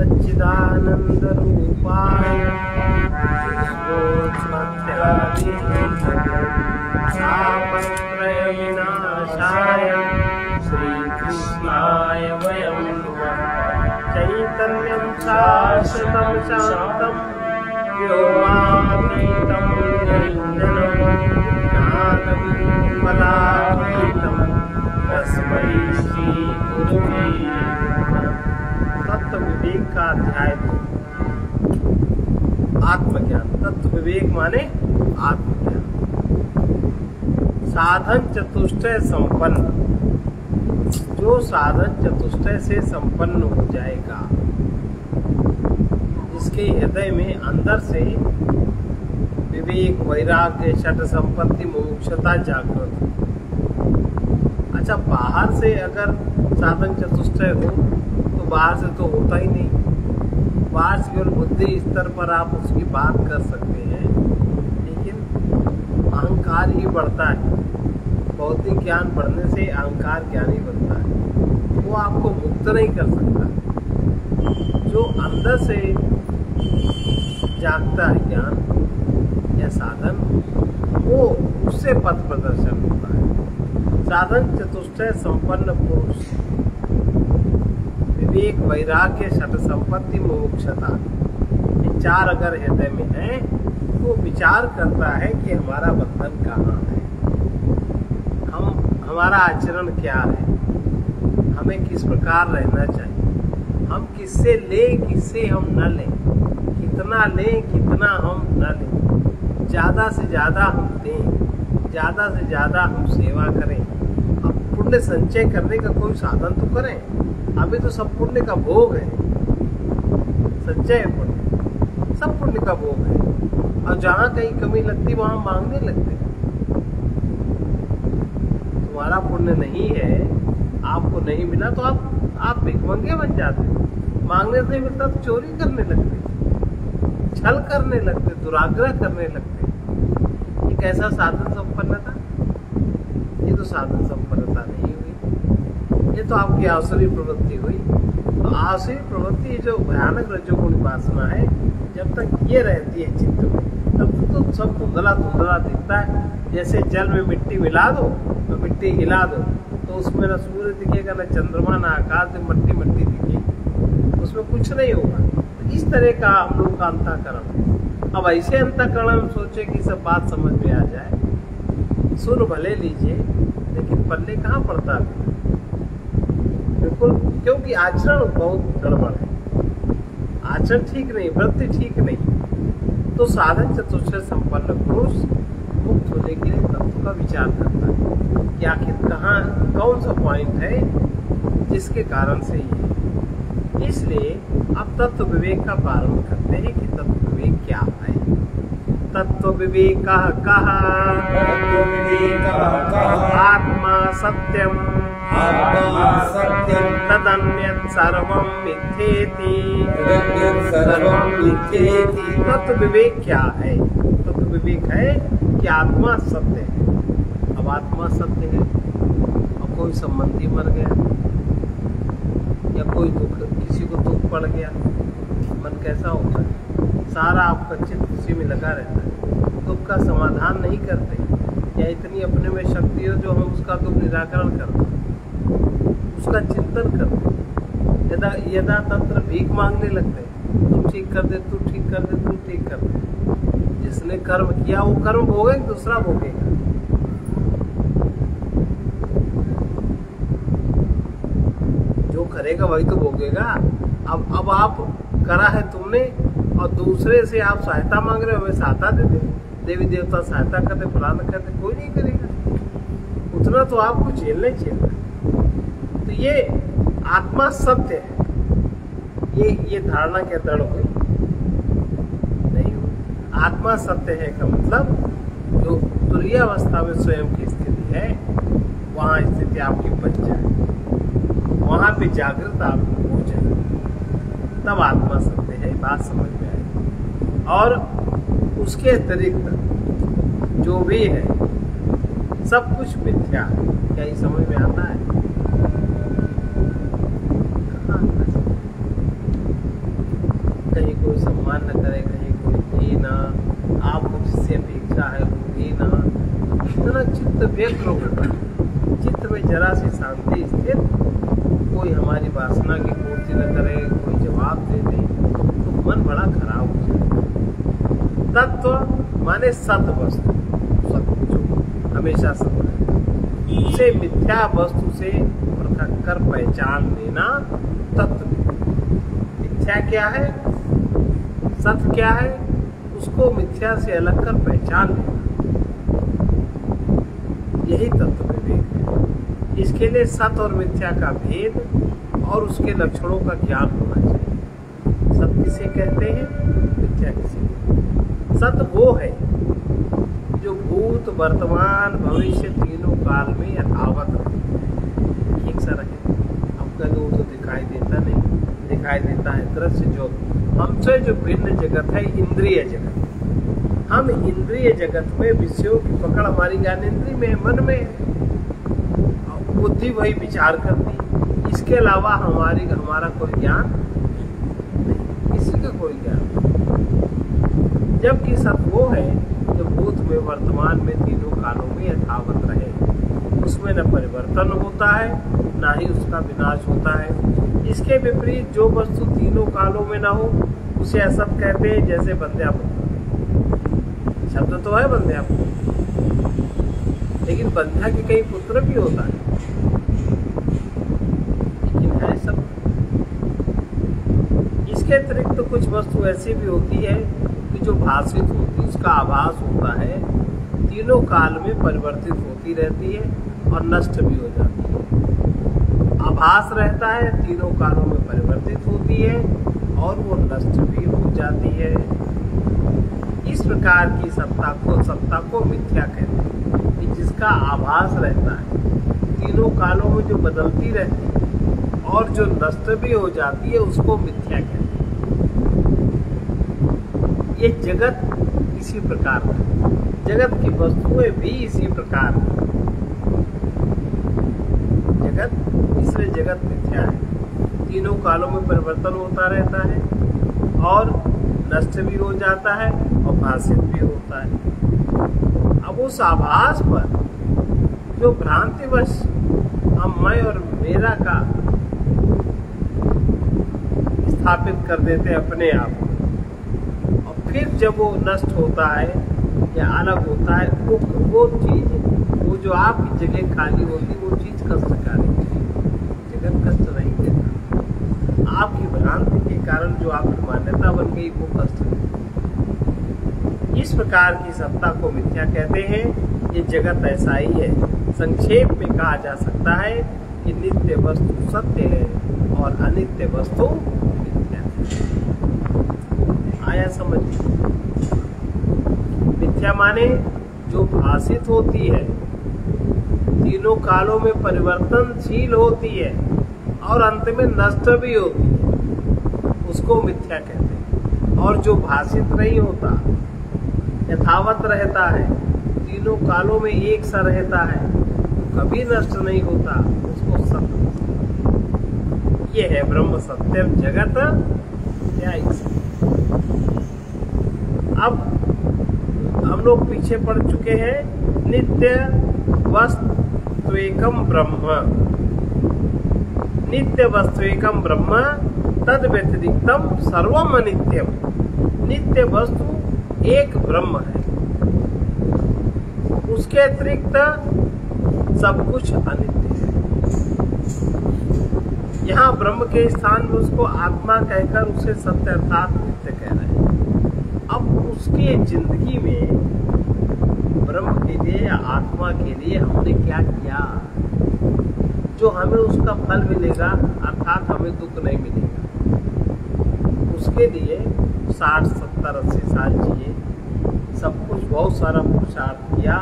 सच्चिदानंद रूपाय विश्वोत्पत्त्यादि तापत्रय विनाशाय श्रीकृष्णाय वयं नमः। चैतन्यं शाश्वतं शान्तं व्योमातीतं निरञ्जनं ज्ञानविमलातीतं तस्मै श्री गुरुवे नमः। तत्व विवेक का अध्याय। आत्मज्ञान। तत्व विवेक माने आत्मज्ञान। साधन चतुष्टय संपन्न, जो साधन चतुष्टय से संपन्न हो जाएगा, जिसके हृदय में अंदर से विवेक, वैराग्य, षट संपत्ति, मोक्षता जागृत। अच्छा, बाहर से अगर साधन चतुष्टय हो तो बाहर से तो होता ही नहीं। बाहर से केवल बुद्धि स्तर पर आप उसकी बात कर सकते हैं, लेकिन अहंकार ही बढ़ता है। भौतिक ज्ञान बढ़ने से अहंकार ज्ञान ही बनता है, वो आपको मुक्त नहीं कर सकता। जो अंदर से जागता है ज्ञान या साधन, वो उससे पथ प्रदर्शन होता है। साधन चतुष्टय संपन्न पुरुष विवेक, वैराग्य, षट संपत्ति, मोक्षता, ये चार अगर हृदय में है तो विचार करता है कि हमारा बंधन कहाँ है, हमारा आचरण क्या है, हमें किस प्रकार रहना चाहिए, हम किससे लें, किससे हम न लें, कितना लें, कितना हम न लें, ज्यादा से ज्यादा हम दें, ज्यादा से ज्यादा हम सेवा करें। अब पुण्य संचय करने का कोई साधन तो करें। अभी तो सब पुण्य का भोग है, संचय पुण्य, सब पुण्य का भोग है। और जहाँ कहीं कमी लगती वहां मांगने लगते। तुम्हारा पुण्य नहीं है, आपको नहीं मिला तो आप भिखमंगे बन जाते, मांगने से नहीं मिलता तो चोरी करने लगते, छल करने लगते, दुराग्रह करने लगते। ये कैसा साधन संपन्नता? ये तो साधन संपन्नता नहीं हुई, ये तो आपकी आसुरी प्रवृत्ति हुई। तो आसुरी प्रवृत्ति जो भयानक रजोगुण वासना है, जब तक ये रहती है चित्त में, तब तो सब धुंधला धुंधला दिखता है। जैसे जल में मिट्टी मिला दो तो मिट्टी हिला दो तो उसमें न सूर्य दिखेगा, न चंद्रमा, न आकाश, मट्टी मट्टी दिखेगी, उसमें कुछ नहीं होगा। तो इस तरह का हम लोग का अंतःकरण। अब ऐसे अंतःकरण हम सोचे कि सब बात समझ में आ जाए, सुन भले लीजिए, लेकिन पल्ले कहाँ पड़ता है बिल्कुल, क्योंकि आचरण बहुत गड़बड़ है, आचरण ठीक नहीं, वृत्ति ठीक नहीं। तो साधन चतुष्टय संपन्न पुरुष मुक्त होने के लिए तत्व का विचार करता है कि आखिर कहाँ कौन सा पॉइंट है जिसके कारण से ये। इसलिए अब तत्व विवेक का प्रारंभ करते हैं कि तत्व विवेक क्या है। तत्व विवेक कहा आत्मा सत्यम तदन्यत् सर्वं मिथ्येति। तत्व विवेक क्या है? तत्व विवेक है कि आत्मा सत्य है। अब आत्मा सत्य है, और कोई संबंधी मर गया या कोई दुख, किसी को दुख पड़ गया, मन कैसा होता है? सारा आपका चित्त उसी में लगा रहता है, दुख का समाधान नहीं करते, या इतनी अपने में शक्ति हो जो हम उसका दुख निराकरण करते, उसका चिंतन करते। यदा तंत्र भीख मांगने लगते, तू ठीक कर दे, तू ठीक कर दे, तू ठीक कर दे। जिसने कर्म किया वो कर्म भोगेगा, दूसरा भोगेगा। जो करेगा वही तो भोगेगा। अब आप करा है तुमने और दूसरे से आप सहायता मांग रहे हो, हमें सहायता दे दे, देवी देवता सहायता करते, फलाना करते, कोई नहीं करेगा। उतना तो आपको झेलना ही झेलना। तो ये आत्मा सत्य है, ये धारणा क्या दृढ़ हुई? नहीं हुई। आत्मा सत्य है का मतलब जो तुरीय अवस्था में स्वयं की स्थिति है, वहां स्थिति आपकी बच जाए, वहां पे जागृत आपको हो जाए, तब आत्मा सत्य है। बात समझ में आएगी। और उसके अतिरिक्त जो भी है सब कुछ मिथ्या है। क्या ये समझ में आता है? व्यक्त होगा, चित्त में जरा सी शांति स्थिर, कोई हमारी वासना की पूर्ति न करे, कोई जवाब दे दे, तो मन बड़ा खराब हो जाए। तत्व माने सत वस्तु, सत्य जो हमेशा सत्य है, उसे मिथ्या वस्तु से पृथक कर पहचान लेना तत्व। मिथ्या क्या है, सत्य क्या है, उसको मिथ्या से अलग कर पहचान लेना, यही तत्व विवेक है। इसके लिए सत्य और मिथ्या का भेद और उसके लक्षणों का ज्ञान होना चाहिए। सत्य किसे कहते हैं, मिथ्या किसे कहते हैं। सत्य वो है जो भूत वर्तमान भविष्य तीनों काल में यथावत रहे, एक सा रहे। अब कह दो तो दिखाई देता नहीं, दिखाई देता है दृश्य जो हमसे जो भिन्न जगत है, इंद्रिय जगत। हम इंद्रिय जगत में विषयों की पकड़ हमारी ज्ञानेंद्रिय में, मन में, बुद्धि वही विचार करती, इसके अलावा हमारा कोई ज्ञान नहीं, किसी का कोई ज्ञान नहीं। जबकि सत्य वो है जो भूत में वर्तमान में तीनों कालों में यथावत रहे, उसमें न परिवर्तन होता है ना ही उसका विनाश होता है। इसके विपरीत जो वस्तु तीनों कालों में न हो उसे असत कहते हैं, जैसे बंध्यापुत्र। शब्द तो है बंध्यापुत्र, लेकिन बंध्या के कई पुत्र भी होता है, लेकिन है सब। इसके अतिरिक्त तो कुछ वस्तु ऐसी भी होती है कि जो भाषित होती, उसका आभास होता है, तीनों काल में परिवर्तित होती रहती है और नष्ट भी हो जाती है। आभास रहता है, तीनों कालों में परिवर्तित होती है और वो नष्ट भी हो जाती है। इस प्रकार की सत्ता को मिथ्या कहते हैं, कि जिसका आभास रहता है, तीनों कालों में जो बदलती रहती है और जो नष्ट भी हो जाती है, उसको मिथ्या कहते हैं। ये जगत इसी प्रकार का, जगत की वस्तुएं भी इसी प्रकार, जगत, इसलिए जगत मिथ्या है। तीनों कालों में परिवर्तन होता रहता है और नष्ट भी हो जाता है और भाषित भी होता है। अब उस आभास पर जो भ्रांतिवश हम मैं और मेरा का स्थापित कर देते हैं अपने आप, और फिर जब वो नष्ट होता है या अलग होता है, वो चीज, वो जो आपकी जगह खाली होती, वो चीज कष्टकारी है। जगत कष्ट नहीं देता, आपकी भ्रांति के कारण जो आपकी मान्यता बन गई वो कष्ट है। इस प्रकार की सत्ता को मिथ्या कहते हैं। ये जगत ऐसा ही है। संक्षेप में कहा जा सकता है कि नित्य वस्तु सत्य है और अनित्य वस्तु मिथ्या है। आया समझ? मिथ्या माने जो भाषित होती है, तीनों कालों में परिवर्तनशील होती है और अंत में नष्ट भी होती है, उसको मिथ्या कहते हैं। और जो भाषित नहीं होता, यथावत रहता है, तीनों कालों में एक सा रहता है, कभी नष्ट नहीं होता, उसको सत्य। ये है ब्रह्म सत्यम जगत क्या। अब हम लोग पीछे पढ़ चुके हैं नित्य वस्तुएकम ब्रह्म, नित्य वस्तुएकम ब्रह्म तद व्यतिरिक्तम सर्वम अनित्यम। नित्य वस्तु एक ब्रह्म है, उसके अतिरिक्त सब कुछ अनित्य है। यहाँ ब्रह्म के स्थान में उसको आत्मा कहकर उसे सत्य अर्थात नित्य कह रहे हैं। अब उसके जिंदगी में ब्रह्म के लिए या आत्मा के लिए हमने क्या किया जो हमें उसका फल मिलेगा, अर्थात हमें दुख नहीं मिलेगा। उसके लिए 60, 70, 80 साल जिए, सब कुछ बहुत सारा पुरुषार्थ किया,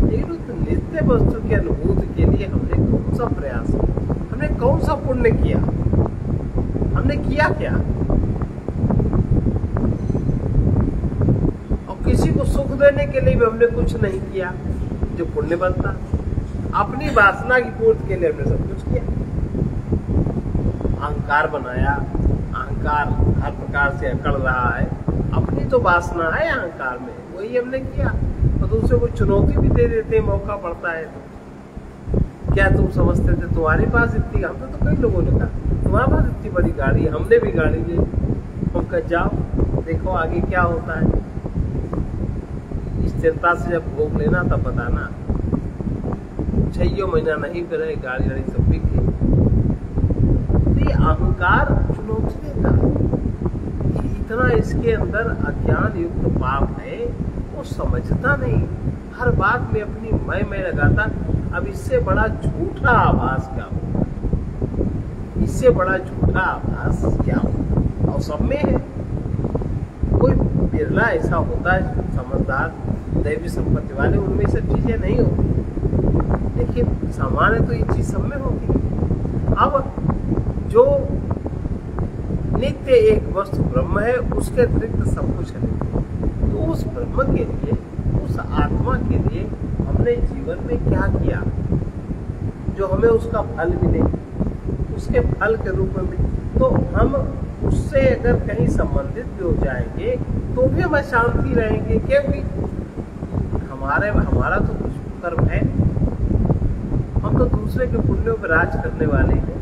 लेकिन उस नित्य वस्तु की अनुभूति के लिए हमने कौन सा प्रयास किया, हमने कौन सा पुण्य किया, हमने किया क्या? और किसी को सुख देने के लिए भी हमने कुछ नहीं किया जो पुण्य बनता। अपनी वासना की पूर्ति के लिए हमने सब कुछ किया, अहंकार बनाया, अहंकार हर प्रकार से अकड़ रहा है, अपनी तो वासना है अहंकार में, वही हमने किया। तो दूसरे को चुनौती भी दे देते हैं, मौका पड़ता है तो। क्या तुम समझते थे तुम्हारे पास इतनी, हमने तो कई लोगों ने कहा तुम्हारे पास इतनी बड़ी गाड़ी है, हमने भी गाड़ी ली, तुम कह जाओ देखो आगे क्या होता है। स्थिरता से जब भोग लेना तब बताना। 6 महीना नहीं फिर गाड़ी वाड़ी सब बिक गई। तो ये अहंकार चुनौती देता, इतना इसके अंदर अज्ञान युक्त पाप है, वो समझता नहीं, हर बात में अपनी मैं लगाता। अब इससे बड़ा झूठा आभास क्या हो, इससे बड़ा झूठा आभास क्या हो। और सब में है, कोई बिरला ऐसा होता है समझदार दैवी संपत्ति वाले, उनमें सब चीजें नहीं होती, लेकिन सामान्य तो ये चीज सब में होती है। अब जो नित्य एक वस्तु ब्रह्म है, उसके अतिरिक्त सब कुछ है, तो उस ब्रह्म के लिए, उस आत्मा के लिए हमने जीवन में क्या किया जो हमें उसका फल मिले, उसके फल के रूप में। तो हम उससे अगर कहीं संबंधित भी हो जाएंगे तो भी हम अशांति रहेंगे, क्योंकि हमारा तो कुछ कर्म है, हम तो दूसरे के पुण्यों पर राज करने वाले हैं,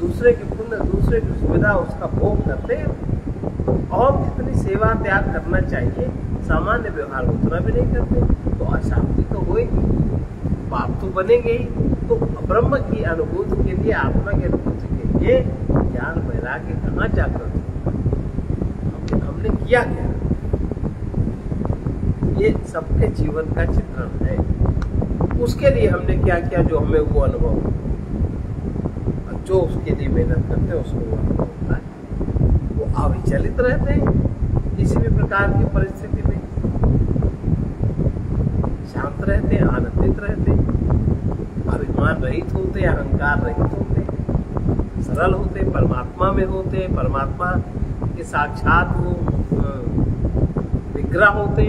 दूसरे के पुण्य, दूसरे की सुविधा उसका भोग करते हैं, और जितनी सेवा त्याग करना चाहिए सामान्य व्यवहार उतना भी नहीं करते, तो अशांति तो होगी, पाप तो बनेंगे ही। तो ब्रह्म की अनुभूति के लिए, आत्मा की अनुभूति के लिए ज्ञान वैराग्य कहाँ जाकर हमने किया क्या, ये सबके जीवन का चित्रण है। उसके लिए हमने क्या किया जो हमें वो अनुभव, जो उसके लिए मेहनत करते हैं उसको वो अनुभव होता है, वो अविचलित रहते हैं किसी भी प्रकार की परिस्थिति में, शांत रहते हैं, आनंदित रहते हैं, अभिमान रहित होते, अहंकार रहित होते, सरल होते, परमात्मा में होते, परमात्मा के साक्षात वो विग्रह होते।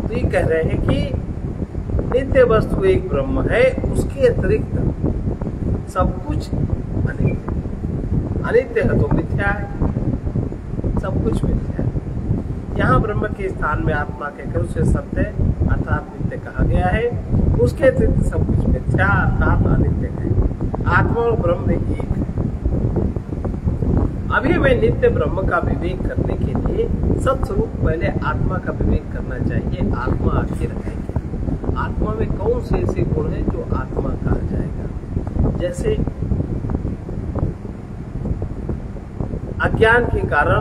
तो ये कह रहे हैं कि नित्य वस्तु एक ब्रह्म है, उसके अतिरिक्त सब कुछ अनित्य, अनित्य है तो मिथ्या है, सब कुछ मिथ्या है। यहाँ ब्रह्म के स्थान में आत्मा के कर उसे सत्य अर्थात नित्य कहा गया है, उसके अतिरिक्त सब कुछ मिथ्या अर्थात अनित्य है। आत्मा और ब्रह्म में एक है। अभी हमें नित्य ब्रह्म का विवेक करने के लिए सत्स्वरूप पहले आत्मा का विवेक करना चाहिए। आत्मा आखिर है क्या, आत्मा में कौन से ऐसे गुण हैं जो आत्मा कहा जाएगा। जैसे अज्ञान के कारण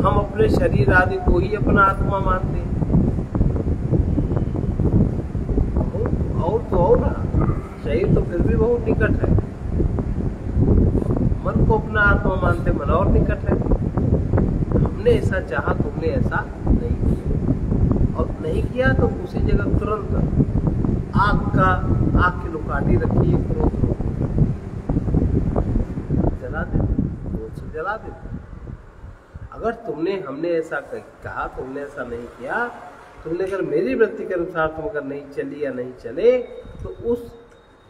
हम अपने शरीर आदि को ही अपना आत्मा मानते हैं, और तो और शरीर तो फिर भी बहुत निकट है, मन को अपना आत्मा मानते, मन और निकट है। हमने ऐसा चाहा, तुमने ऐसा नहीं किया, और नहीं किया तो उसी जगह तुरंत आग की लुकाटी रखी, जला देते, जला देते। अगर हमने ऐसा कहा, तुमने ऐसा नहीं किया, तुमने अगर मेरी वृत्ति के अनुसार तुम अगर नहीं चली या नहीं चले तो उस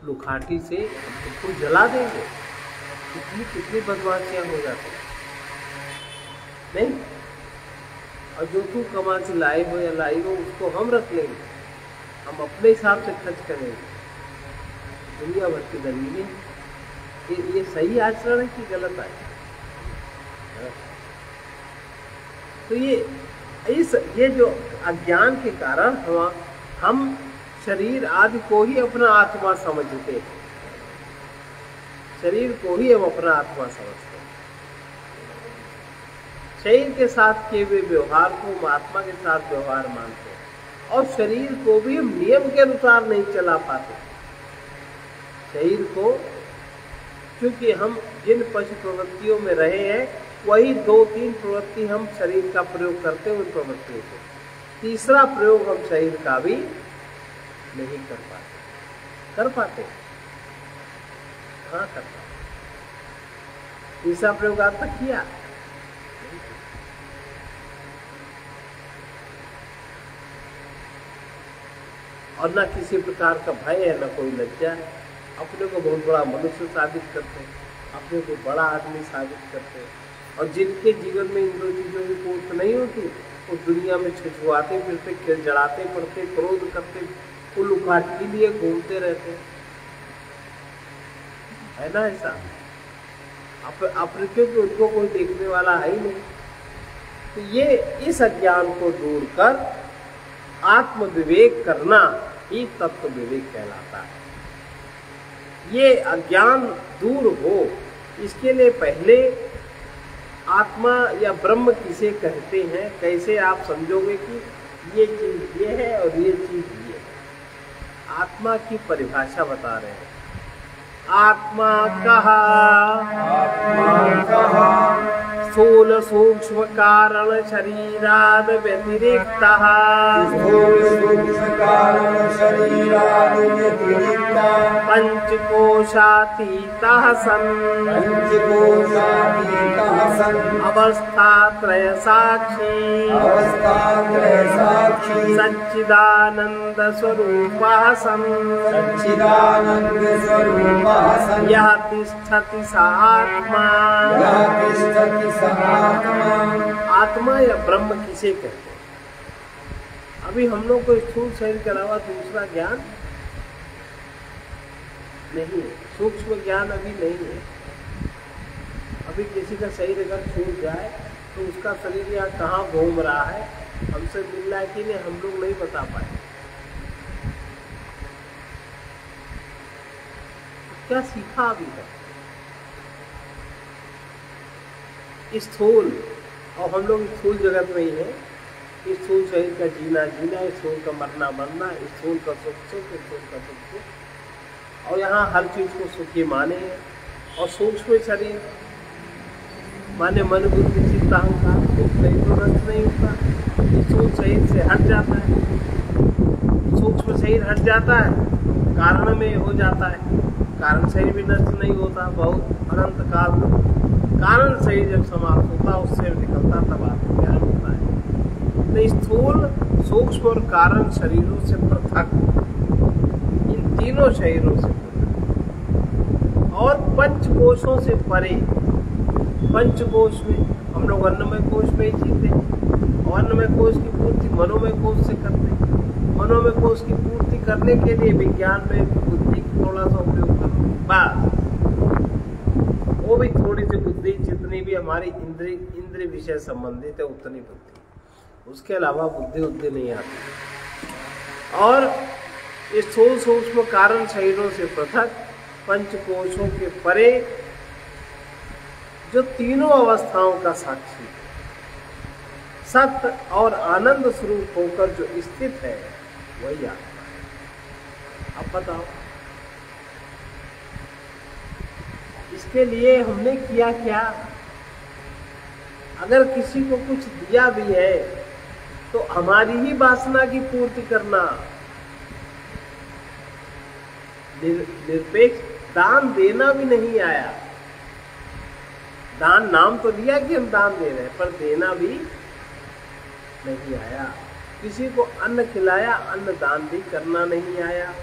लुखाटी से तुमको जला देंगे। कितनी बदमाशियां हो जाती नहीं। और जो तू कमा के लाए हो या लाई हो उसको हम रख लेंगे, हम अपने हिसाब से खर्च करेंगे। दुनिया भर की दलीलें, ये सही आचरण है कि गलत आचरण। तो ये जो अज्ञान के कारण हम शरीर आदि को ही अपना आत्मा समझते हैं, शरीर को ही हम अपना आत्मा समझते हैं। शरीर के साथ किए हुए व्यवहार को हम आत्मा के साथ व्यवहार मानते हैं, और शरीर को भी हम नियम के अनुसार नहीं चला पाते। शरीर को, क्योंकि हम जिन पशु प्रवृत्तियों में रहे हैं वही 2-3 प्रवृत्ति हम शरीर का प्रयोग करते हैं, उन प्रवृत्तियों को। तीसरा प्रयोग हम शरीर का भी नहीं कर पाते। हाँ, कर पाते। तीसरा प्रयोग आज तक किया, और न किसी प्रकार का भय है, न कोई लज्जा है। अपने को बहुत बड़ा मनुष्य साबित करते हैं, अपने को बड़ा आदमी साबित करते हैं। और जिनके जीवन में इन दो चीजों की पूर्ति नहीं होती उस दुनिया में छुछुआते फिरते, खिलजड़ाते पड़ते, क्रोध करते, फूल उखाट के लिए घूमते रहते, है ना ऐसा? अप्रत्यक्ष तो उनको कोई देखने वाला है ही नहीं। तो ये इस अज्ञान को दूर कर आत्म विवेक करना ही तत्व विवेक कहलाता है। ये अज्ञान दूर हो, इसके लिए पहले आत्मा या ब्रह्म किसे कहते हैं, कैसे आप समझोगे कि ये चीज ये है और ये चीज ये है। आत्मा की परिभाषा बता रहे हैं। आत्मा कहा स्थूल सूक्ष्म कारण शरीराद व्यतिरिक्तः पंचकोशातीतः सन् अवस्थात्रय साक्षी सच्चिदानंद स्वरूपः सन् यः तिष्ठति स आत्मा। आत्मा या ब्रह्म किसे कहते हैं? अभी हम लोग को स्थूल शरीर के अलावा दूसरा ज्ञान नहीं है, सूक्ष्म ज्ञान अभी नहीं है। अभी किसी का शरीर अगर छूट जाए तो उसका शरीर यहाँ कहाँ घूम रहा है, हमसे मिल रहा है कि नहीं, हम लोग नहीं बता पाए। क्या सीखा अभी तक स्थूल, और हम लोग स्थूल जगत में ही है। स्थूल शरीर का जीना जीना, स्थूल का मरना मरना, स्थूल का सुख सुख, स्थूल का सुख सुख, और यहाँ हर चीज को सुखी माने। और सूक्ष्म शरीर माने मन बुद्धि चित्त अहंकार, सूक्ष्म शरीर तो नष्ट नहीं होता, स्थूल शरीर से हट जाता है। सूक्ष्म शरीर हट जाता है, कारण में हो जाता है। कारण शरीर भी नष्ट नहीं होता, बहुत अनंत काल में कारण शरीर जब समाप्त होता, उससे निकलता तब आत्मज्ञान होता है। तो स्थूल सूक्ष्म और कारण शरीरों से पृथक, इन तीनों शरीरों से पृथक और पंचकोशों से परे। पंचकोश में हम लोग अन्नमय कोश में ही जीते, और अन्नमय कोश की पूर्ति मनोमय कोश से करते हैं। मनोमय कोश की पूर्ति करने के लिए विज्ञान में बुद्धि थोड़ा सा उपयोग करते हैं, बस। वो भी थोड़ी सी बुद्धि, जितनी भी हमारी इंद्रिय विषय संबंधित है उतनी बुद्धि, उसके अलावा बुद्धि नहीं आती। और इस स्थूल सूक्ष्म कारण शरीरों से पृथक पंचकोशों के परे जो तीनों अवस्थाओं का साक्षी है, सत्य और आनंद स्वरूप होकर जो स्थित है, वही आत्मा है। अब बताओ, इसके लिए हमने किया क्या? अगर किसी को कुछ दिया भी है तो हमारी ही वासना की पूर्ति करना। निरपेक्ष दान देना भी नहीं आया। दान नाम तो दिया कि हम दान दे रहे हैं, पर देना भी नहीं आया। किसी को अन्न खिलाया, अन्न दान भी करना नहीं आया।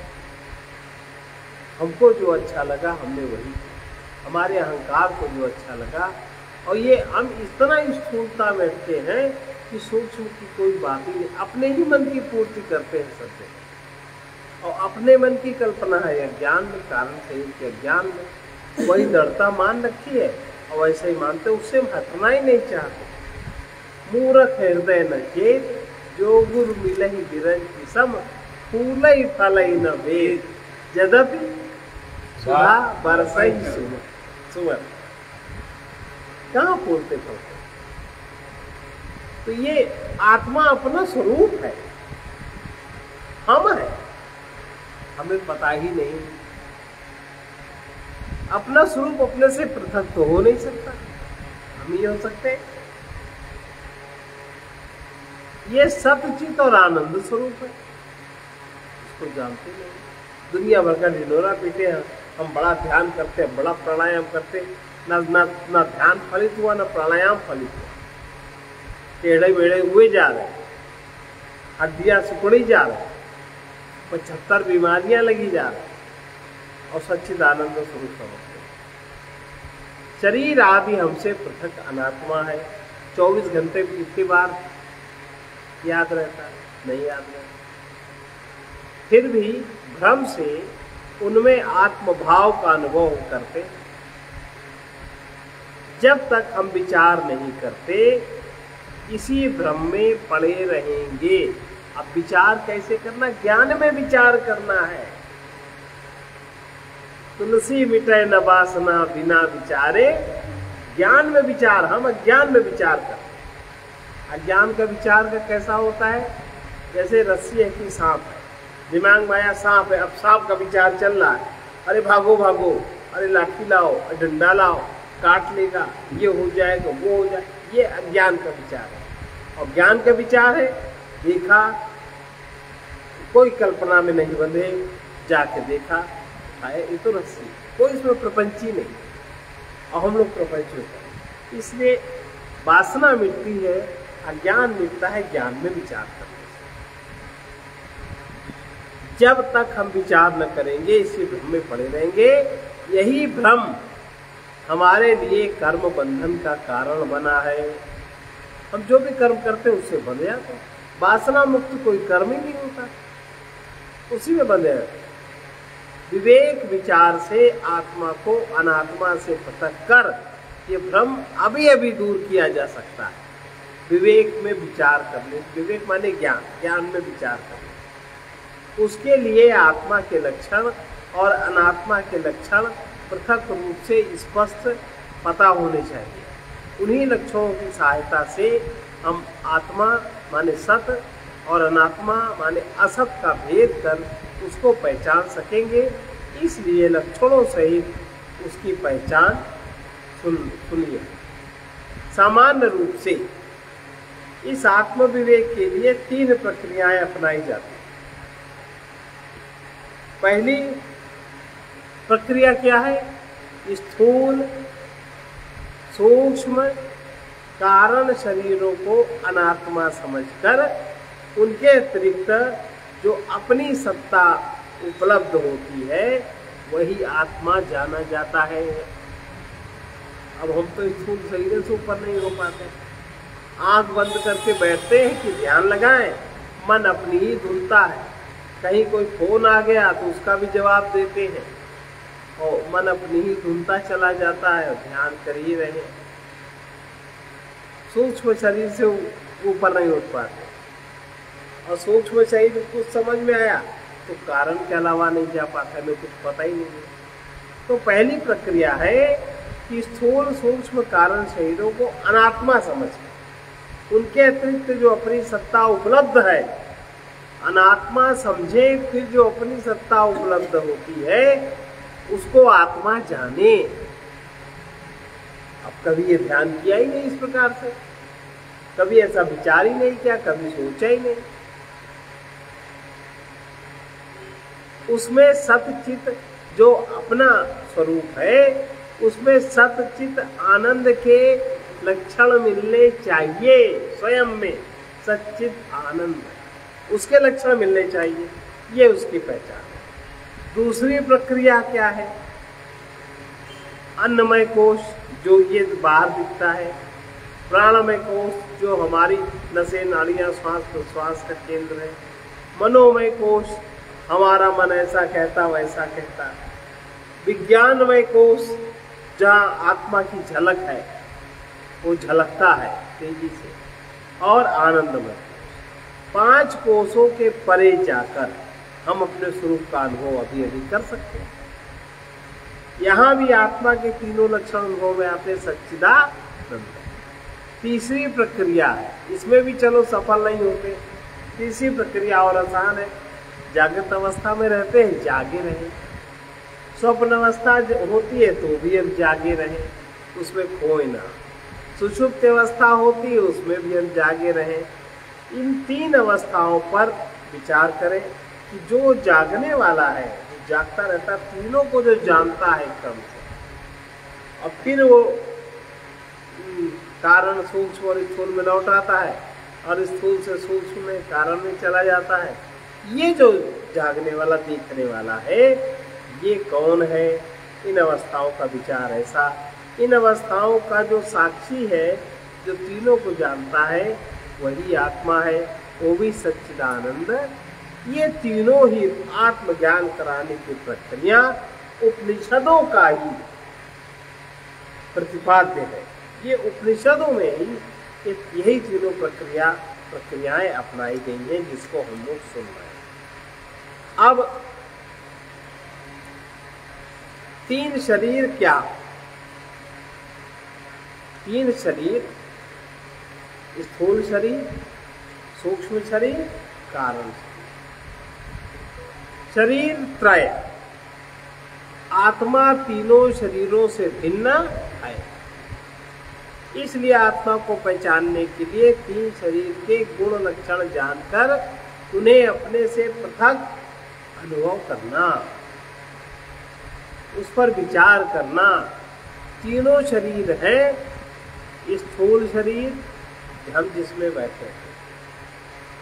हमको जो अच्छा लगा हमने वही, हमारे अहंकार को जो अच्छा लगा। और ये हम इतना स्थूलता बैठते हैं कि सूक्ष्म की कोई बात ही नहीं, अपने ही मन की पूर्ति करते हैं सबसे। और अपने मन की कल्पना है अज्ञान में, कारण शरीर के अज्ञान में वही दृढ़ता मान रखी है, और वैसे ही मानते, उससे हम हटना ही नहीं चाहते। मूर्ख हृदय न चेत, जो गुरु मिलहि बिरंचि सम, फूलहि फलहि न भेद, यद्यपि सुधा बरसहि सुमन। कहाँ फूलते फलते? तो ये आत्मा अपना स्वरूप है, हम है, हमें पता ही नहीं। अपना स्वरूप अपने से पृथक तो हो नहीं सकता, हम ही हो सकते हैं। ये सत्यचित और आनंद स्वरूप है, इसको जानते नहीं। दुनिया भर का ढिंढोरा पीटे हैं, हम बड़ा ध्यान करते हैं, बड़ा प्राणायाम करते हैं, ना ध्यान फलित हुआ, ना प्राणायाम फलित हुआ। टेढ़े बेढ़े हुए जा रहे, हड्डियां सिकुड़ी जा रही, 75 बीमारियां लगी जा रही, और सच्चिदानंद स्वरूप समझते। शरीर आदि हमसे पृथक अनात्मा है। 24 घंटे में कितनी बार याद रहता है? नहीं याद रहता। फिर भी भ्रम से उनमें आत्मभाव का अनुभव करते। जब तक हम विचार नहीं करते इसी भ्रम में पड़े रहेंगे। अब विचार कैसे करना? ज्ञान में विचार करना है। तुलसी मिटे न वासना बिना विचारे, ज्ञान में विचार। हम अज्ञान में विचार करते। अज्ञान का विचार का कैसा होता है? जैसे रस्सी है कि सांप है, दिमाग में आया सांप है, अब सांप का विचार चल रहा है, अरे भागो भागो, अरे लाठी लाओ, डंडा लाओ, काट लेगा, ये हो जाएगा, वो हो जाए। ये अज्ञान का विचार है। और ज्ञान का विचार है, देखा, कोई कल्पना में नहीं बंधे, जाके देखा, है ये तो रस्सी, कोई इसमें प्रपंची नहीं। और हम लोग प्रपंच होते हैं। इसलिए वासना मिटती है, अज्ञान मिटता है ज्ञान में विचार करने से। जब तक हम विचार न करेंगे इसी भ्रम में पड़े रहेंगे। यही भ्रम हमारे लिए कर्म बंधन का कारण बना है। हम जो भी कर्म करते हैं उससे बंध जाते हैं। वासना मुक्त कोई कर्म ही नहीं होता, उसी में बंधे रहते हैं। विवेक विचार से आत्मा को अनात्मा से पृथक कर ये भ्रम अभी अभी दूर किया जा सकता है। विवेक में विचार करने, विवेक माने ज्ञान, ज्ञान में विचार करने। उसके लिए आत्मा के लक्षण और अनात्मा के लक्षण पृथक रूप से स्पष्ट पता होने चाहिए। उन्हीं लक्षणों की सहायता से हम आत्मा माने सत और अनात्मा माने असत का भेद कर उसको पहचान सकेंगे। इसलिए लक्षणों सहित उसकी पहचान सुनिए। सामान्य रूप से इस आत्म विवेक के लिए 3 प्रक्रियाएं अपनाई जाती हैं। पहली प्रक्रिया क्या है? स्थूल सूक्ष्म कारण शरीरों को अनात्मा समझकर उनके अतिरिक्त जो अपनी सत्ता उपलब्ध होती है वही आत्मा जाना जाता है। अब हम तो स्थूल शरीर से ऊपर नहीं हो पाते। आंख बंद करके बैठते हैं कि ध्यान लगाएं, मन अपनी ही धुलता है। कहीं कोई फोन आ गया तो उसका भी जवाब देते हैं और मन अपनी ही धुलता चला जाता है और ध्यान कर ही रहे। सूक्ष्म शरीर से ऊपर नहीं उठ पाते। और सूक्ष्म शरीर कुछ समझ में आया तो कारण के अलावा नहीं जा पाता, हमें कुछ पता ही नहीं है। तो पहली प्रक्रिया है कि स्थूल सूक्ष्म कारण शरीरों को अनात्मा समझे, उनके अतिरिक्त जो अपनी सत्ता उपलब्ध है अनात्मा समझे। फिर जो अपनी सत्ता उपलब्ध होती है उसको आत्मा जाने। अब कभी ये ध्यान किया ही नहीं इस प्रकार से, कभी ऐसा विचार ही नहीं किया, कभी सोचा ही नहीं। उसमें सतचित जो अपना स्वरूप है उसमें सतचित आनंद के लक्षण मिलने चाहिए। स्वयं में सच्चित आनंद उसके लक्षण मिलने चाहिए, ये उसकी पहचान है। दूसरी प्रक्रिया क्या है? अन्नमय कोश जो ये बाहर दिखता है, प्राणमय कोश जो हमारी नसें नाड़ियां श्वास प्रश्वास का केंद्र है, मनोमय कोश हमारा मन ऐसा कहता वैसा कहता, विज्ञानमय कोश जहाँ आत्मा की झलक है वो झलकता है तेजी से, और आनंदमय। 5 कोशों के परे जाकर हम अपने स्वरूप का अनुभव अभी अभी कर सकते हैं। यहाँ भी आत्मा के तीनों लक्षण अनुभव में आते, सच्चिदानंद। तीसरी प्रक्रिया है, इसमें भी चलो सफल नहीं होते। तीसरी प्रक्रिया और आसान है। जागृत अवस्था में रहते हैं, जागे रहे। स्वप्न अवस्था होती है तो भी हम जागे रहे, उसमें खोए ना। सुषुप्त अवस्था होती है उसमें भी हम जागे रहे। इन 3 अवस्थाओं पर विचार करें कि जो जागने वाला है, जो जागता रहता, तीनों को जो जानता है क्रम से, और फिर वो कारण सूक्ष्म और स्थूल में लौट आता है और स्थूल से सूक्ष्म में कारण में चला जाता है। ये जो जागने वाला देखने वाला है ये कौन है? इन अवस्थाओं का विचार ऐसा। इन अवस्थाओं का जो साक्षी है, जो तीनों को जानता है, वही आत्मा है। वो भी सच्चिदानंद। ये तीनों ही आत्मज्ञान कराने की प्रक्रिया उपनिषदों का ही प्रतिपाद्य है। ये उपनिषदों में ही यही तीनों प्रक्रियाएं अपनाई गई हैं जिसको हम लोग सुन रहे हैं। अब तीन शरीर क्या? तीन शरीर, स्थूल शरीर, सूक्ष्म शरीर, कारण शरीर त्रय। आत्मा तीनों शरीरों से भिन्न है, इसलिए आत्मा को पहचानने के लिए तीन शरीर के गुण लक्षण जानकर उन्हें अपने से पृथक अनुभव करना, उस पर विचार करना। तीनों शरीर हैं, स्थूल शरीर हम जिसमें बैठे हैं,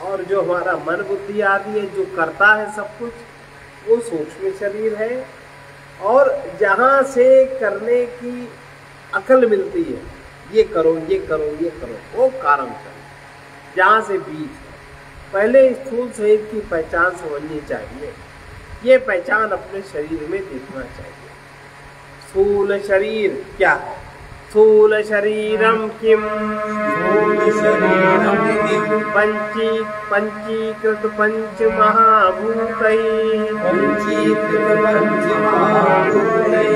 और जो हमारा मन बुद्धि आदि है जो करता है सब कुछ, वो सूक्ष्म शरीर है। और जहाँ से करने की अकल मिलती है, ये करो ये करो ये करो, वो कारण शरीर। जहाँ से बीज है, पहले स्थूल शरीर की पहचान समझनी चाहिए। ये पहचान अपने शरीर में देखना चाहिए। स्थूल शरीर क्या है? स्थूल शरीरम किम? पंचीकृत पंच महाभूतैः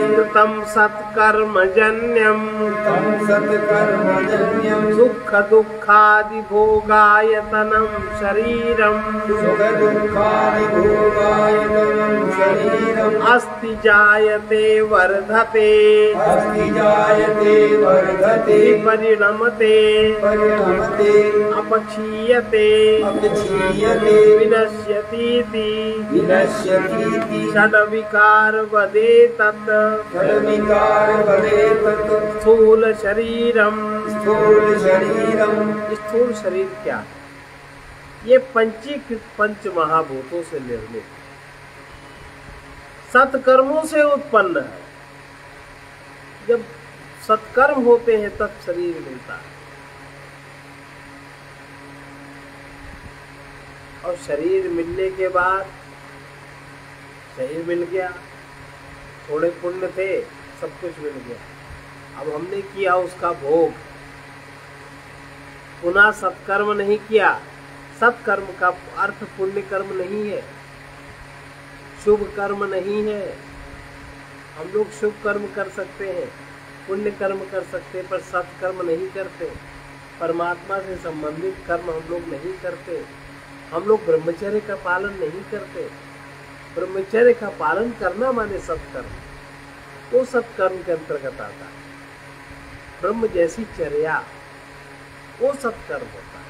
कृतं सत्कर्मजन्यं सुख दुःखादि भोगायतनं शरीरम् अस्ति जायते वर्धते परिणमते अपक्षीयते विनश्यतीति षड्विकार वदे तत् स्थूल शरीरम। स्थूल शरीर क्या है? ये पंचीकृत पंच महाभूतों से निर्मित, सत्कर्मों से उत्पन्न है। जब सत्कर्म होते हैं तब शरीर मिलता है, और शरीर मिलने के बाद शरीर मिल गया, थोड़े पुण्य थे, सब कुछ मिल गया। अब हमने किया उसका भोग, पुनः सत्कर्म नहीं किया। सत्कर्म का अर्थ पुण्य कर्म नहीं है, शुभ कर्म नहीं है। हम लोग शुभ कर्म कर सकते हैं, पुण्य कर्म कर सकते हैं, पर सत्कर्म नहीं करते। परमात्मा से संबंधित कर्म हम लोग नहीं करते। हम लोग ब्रह्मचर्य का पालन नहीं करते। ब्रह्मचर्य का पालन करना माने सत्कर्म, वो सत्कर्म के अंतर्गत आता है। ब्रह्म जैसी चर्या, वो सत्कर्म होता है,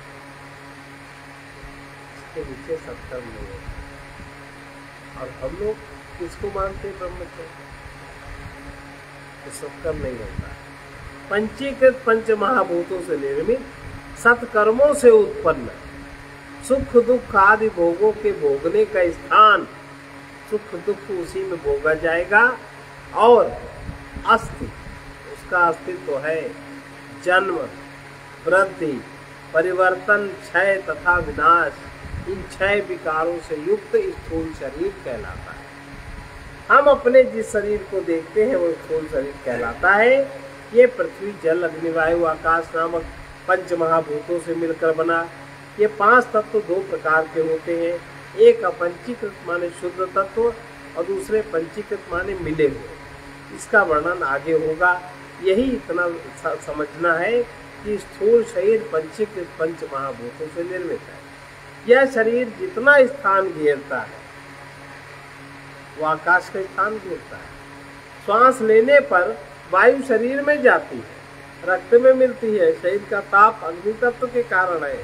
इसके नीचे सत्कर्म नहीं होता। और हम लोग किसको मानते हैं? ब्रह्मचर्य, तो सत्कर्म नहीं होता। पंचीकृत पंच महाभूतों से निर्मित, सत्कर्मों से उत्पन्न, सुख दुख आदि भोगों के भोगने का स्थान, सुख दुख उसी में भोगा जाएगा। और अस्थि, उसका अस्तित्व है जन्म, वृद्धि, परिवर्तन, क्षय तथा विनाश। इन 6 विकारों से युक्त स्थूल शरीर कहलाता है। हम अपने जिस शरीर को देखते हैं वो स्थूल शरीर कहलाता है। ये पृथ्वी, जल, अग्नि, वायु, आकाश नामक पंच महाभूतों से मिलकर बना। ये 5 तत्व 2 प्रकार के होते हैं। एक अपंचीकृत माने शुद्ध तत्व, और दूसरे पंचीकृत माने मिले हुए। इसका वर्णन आगे होगा। यही इतना समझना है कि स्थूल शरीर पंचीकृत पंच महाभूतों से निर्मित है। यह शरीर जितना स्थान घेरता है वो आकाश का स्थान घेरता है। श्वास लेने पर वायु शरीर में जाती है, रक्त में मिलती है। शरीर का ताप अग्नि तत्व के कारण है।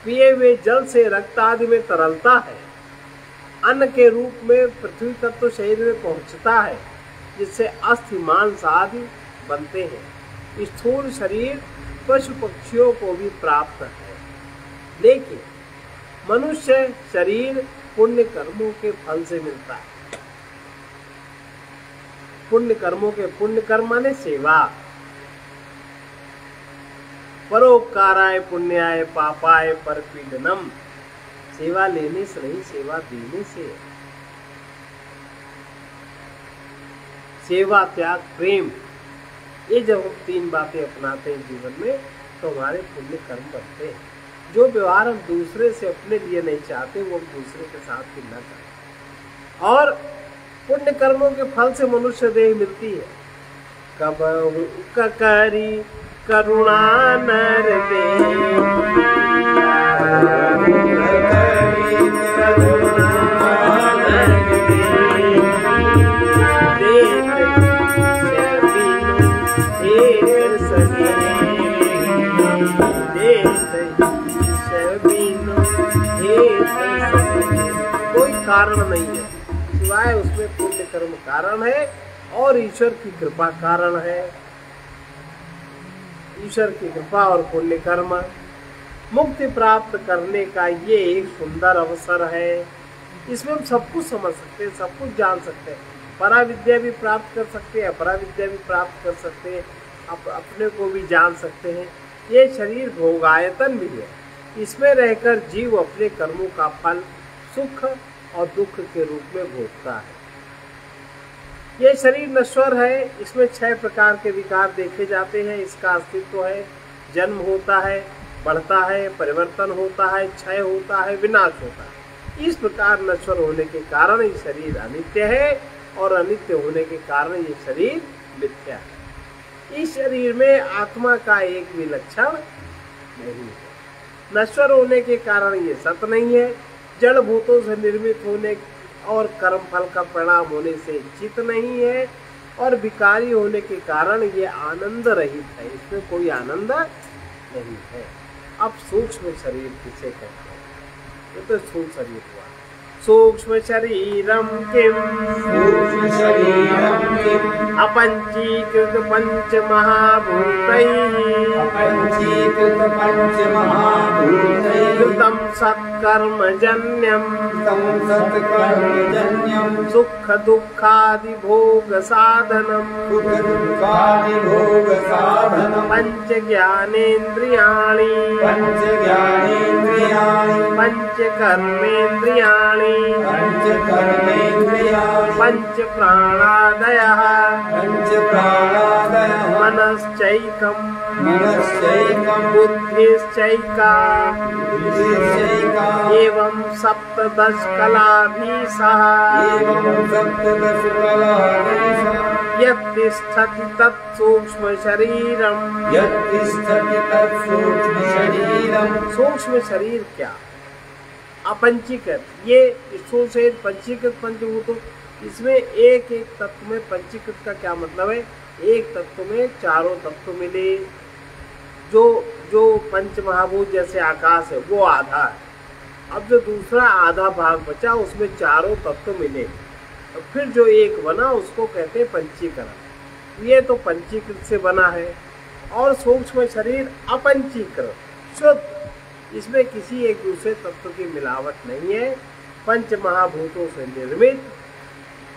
पिए हुए जल से रक्त आदि में तरलता है। अन्न के रूप में पृथ्वी तत्व शरीर में पहुंचता है, जिससे अस्थि मांस आदि बनते हैं। स्थूल शरीर पशु पक्षियों को भी प्राप्त है, लेकिन मनुष्य शरीर पुण्य कर्मों के फल से मिलता है। पुण्य कर्मों के, पुण्य कर्म माने सेवा, परोपकाराय पुण्याय पापाय परपीडनम। सेवा लेने से नहीं, सेवा देने से है। सेवा, त्याग, प्रेम, ये जब हम 3 बातें अपनाते हैं जीवन में तो हमारे पुण्य कर्म बनते हैं। जो व्यवहार हम दूसरे से अपने लिए नहीं चाहते वो हम दूसरे के साथ भी न करें। और पुण्य कर्मों के फल से मनुष्य देह मिलती है। कब करी करुणा नर कोई कारण नहीं है सिवाय उसमें पुण्य कर्म कारण है और ईश्वर की कृपा कारण है। ईश्वर की कृपा और पुण्य कर्म मुक्ति प्राप्त करने का ये एक सुंदर अवसर है। इसमें हम सब कुछ समझ सकते हैं, सब कुछ जान सकते हैं, परा विद्या भी प्राप्त कर सकते हैं, अपरा विद्या भी प्राप्त कर सकते हैं, अपने को भी जान सकते हैं। ये शरीर भोगायतन भी है। इसमें रहकर जीव अपने कर्मों का फल सुख और दुख के रूप में भोगता है। ये शरीर नश्वर है। इसमें 6 प्रकार के विकार देखे जाते हैं। इसका अस्तित्व है, जन्म होता है, बढ़ता है, परिवर्तन होता है, क्षय होता है, विनाश होता है। इस प्रकार नश्वर होने के कारण ये शरीर अनित्य है और अनित्य होने के कारण ये शरीर मिथ्या है। इस शरीर में आत्मा का एक भी लक्षण नहीं है। नश्वर होने के कारण ये सत नहीं है। जड़ भूतों से निर्मित होने और कर्म फल का परिणाम होने से चित नहीं है और विकारी होने के कारण ये आनंद रहित है। इसमें कोई आनंद नहीं है। अब सूक्ष्म शरीर किसे कहते हैं? ये तो स्थूल शरीर हुआ। सूक्ष्म शरीरम किम अपंचीकृत पंच महाभूतैः कृतं सत्कर्मजन्यं सुख दुःखादि भोग साधनम् पंच ज्ञानेन्द्रियाणि पंच कर्मेन्द्रियाणि पंच प्राणादयः मनश्चैकम् बुद्धिश्चैका एवं सप्तदश कलाभिः यत्तिष्ठति तत्सूक्ष्म शरीरम्। सूक्ष्म शरीर क्या? अपंचीकृत, ये स्थूल शरीर पंचीकृत पंचभूतों, इसमें एक एक तत्व में पंचीकृत का क्या मतलब है? एक तत्व में चारों तत्व मिले। जो पंच महाभूत जैसे आकाश है वो आधा है। अब जो दूसरा आधा भाग बचा उसमें चारों तत्व मिले और फिर जो एक बना उसको कहते हैं पंचीकरण। ये तो पंचीकृत से बना है। और सूक्ष्म शरीर अपंचीकृत शुद्ध, इसमें किसी एक दूसरे तत्व की मिलावट नहीं है, पंच महाभूतों से निर्मित।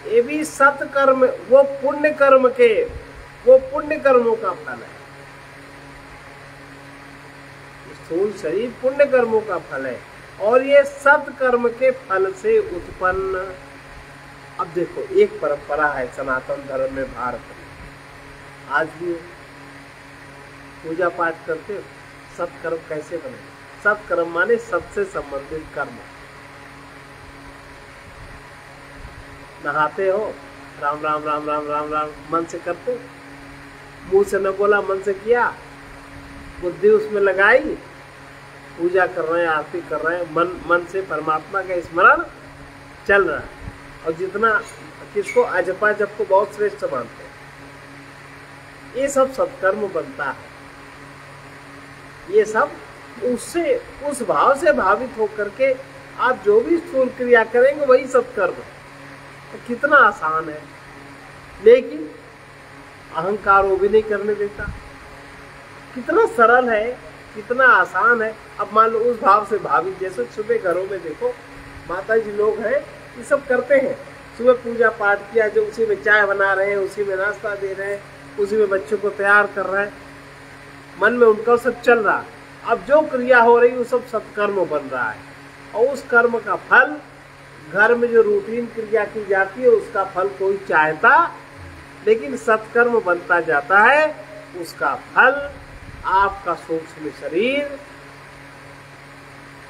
ये भी सत्कर्म, वो पुण्य कर्मों का फल है। स्थूल शरीर पुण्य कर्मों का फल है और ये सत्कर्म के फल से उत्पन्न। अब देखो, एक परंपरा है सनातन धर्म में भारत में, आज भी पूजा पाठ करते हो। सत्कर्म कैसे बने? सत्कर्म माने सत से संबंधित कर्म। नहाते हो, राम राम राम राम राम राम मन से करते हो, मुंह से न बोला, मन से किया, बुद्धि उसमें लगाई, पूजा कर रहे हैं, आरती कर रहे हैं, मन से परमात्मा का स्मरण चल रहा है। और जितना किसको अजपा जप को बहुत श्रेष्ठ मानते हैं, ये सब सत्कर्म बनता है। ये सब उससे, उस भाव से भावित होकर के आप जो भी स्थूल क्रिया करेंगे वही सत्कर्म है। तो कितना आसान है, लेकिन अहंकार वो भी नहीं करने देता। कितना सरल है, कितना आसान है। अब मान लो उस भाव से भावित, जैसे सुबह घरों में देखो माता जी लोग हैं, ये सब करते हैं। सुबह पूजा पाठ किया, जो उसी में चाय बना रहे हैं, उसी में नाश्ता दे रहे हैं, उसी में बच्चों को तैयार कर रहे हैं, मन में उनका सब चल रहा है। अब जो क्रिया हो रही है वो सब सत्कर्म बन रहा है और उस कर्म का फल, घर में जो रूटीन क्रिया की जाती है उसका फल कोई चाहता, लेकिन सत्कर्म बनता जाता है, उसका फल आपका सूक्ष्म शरीर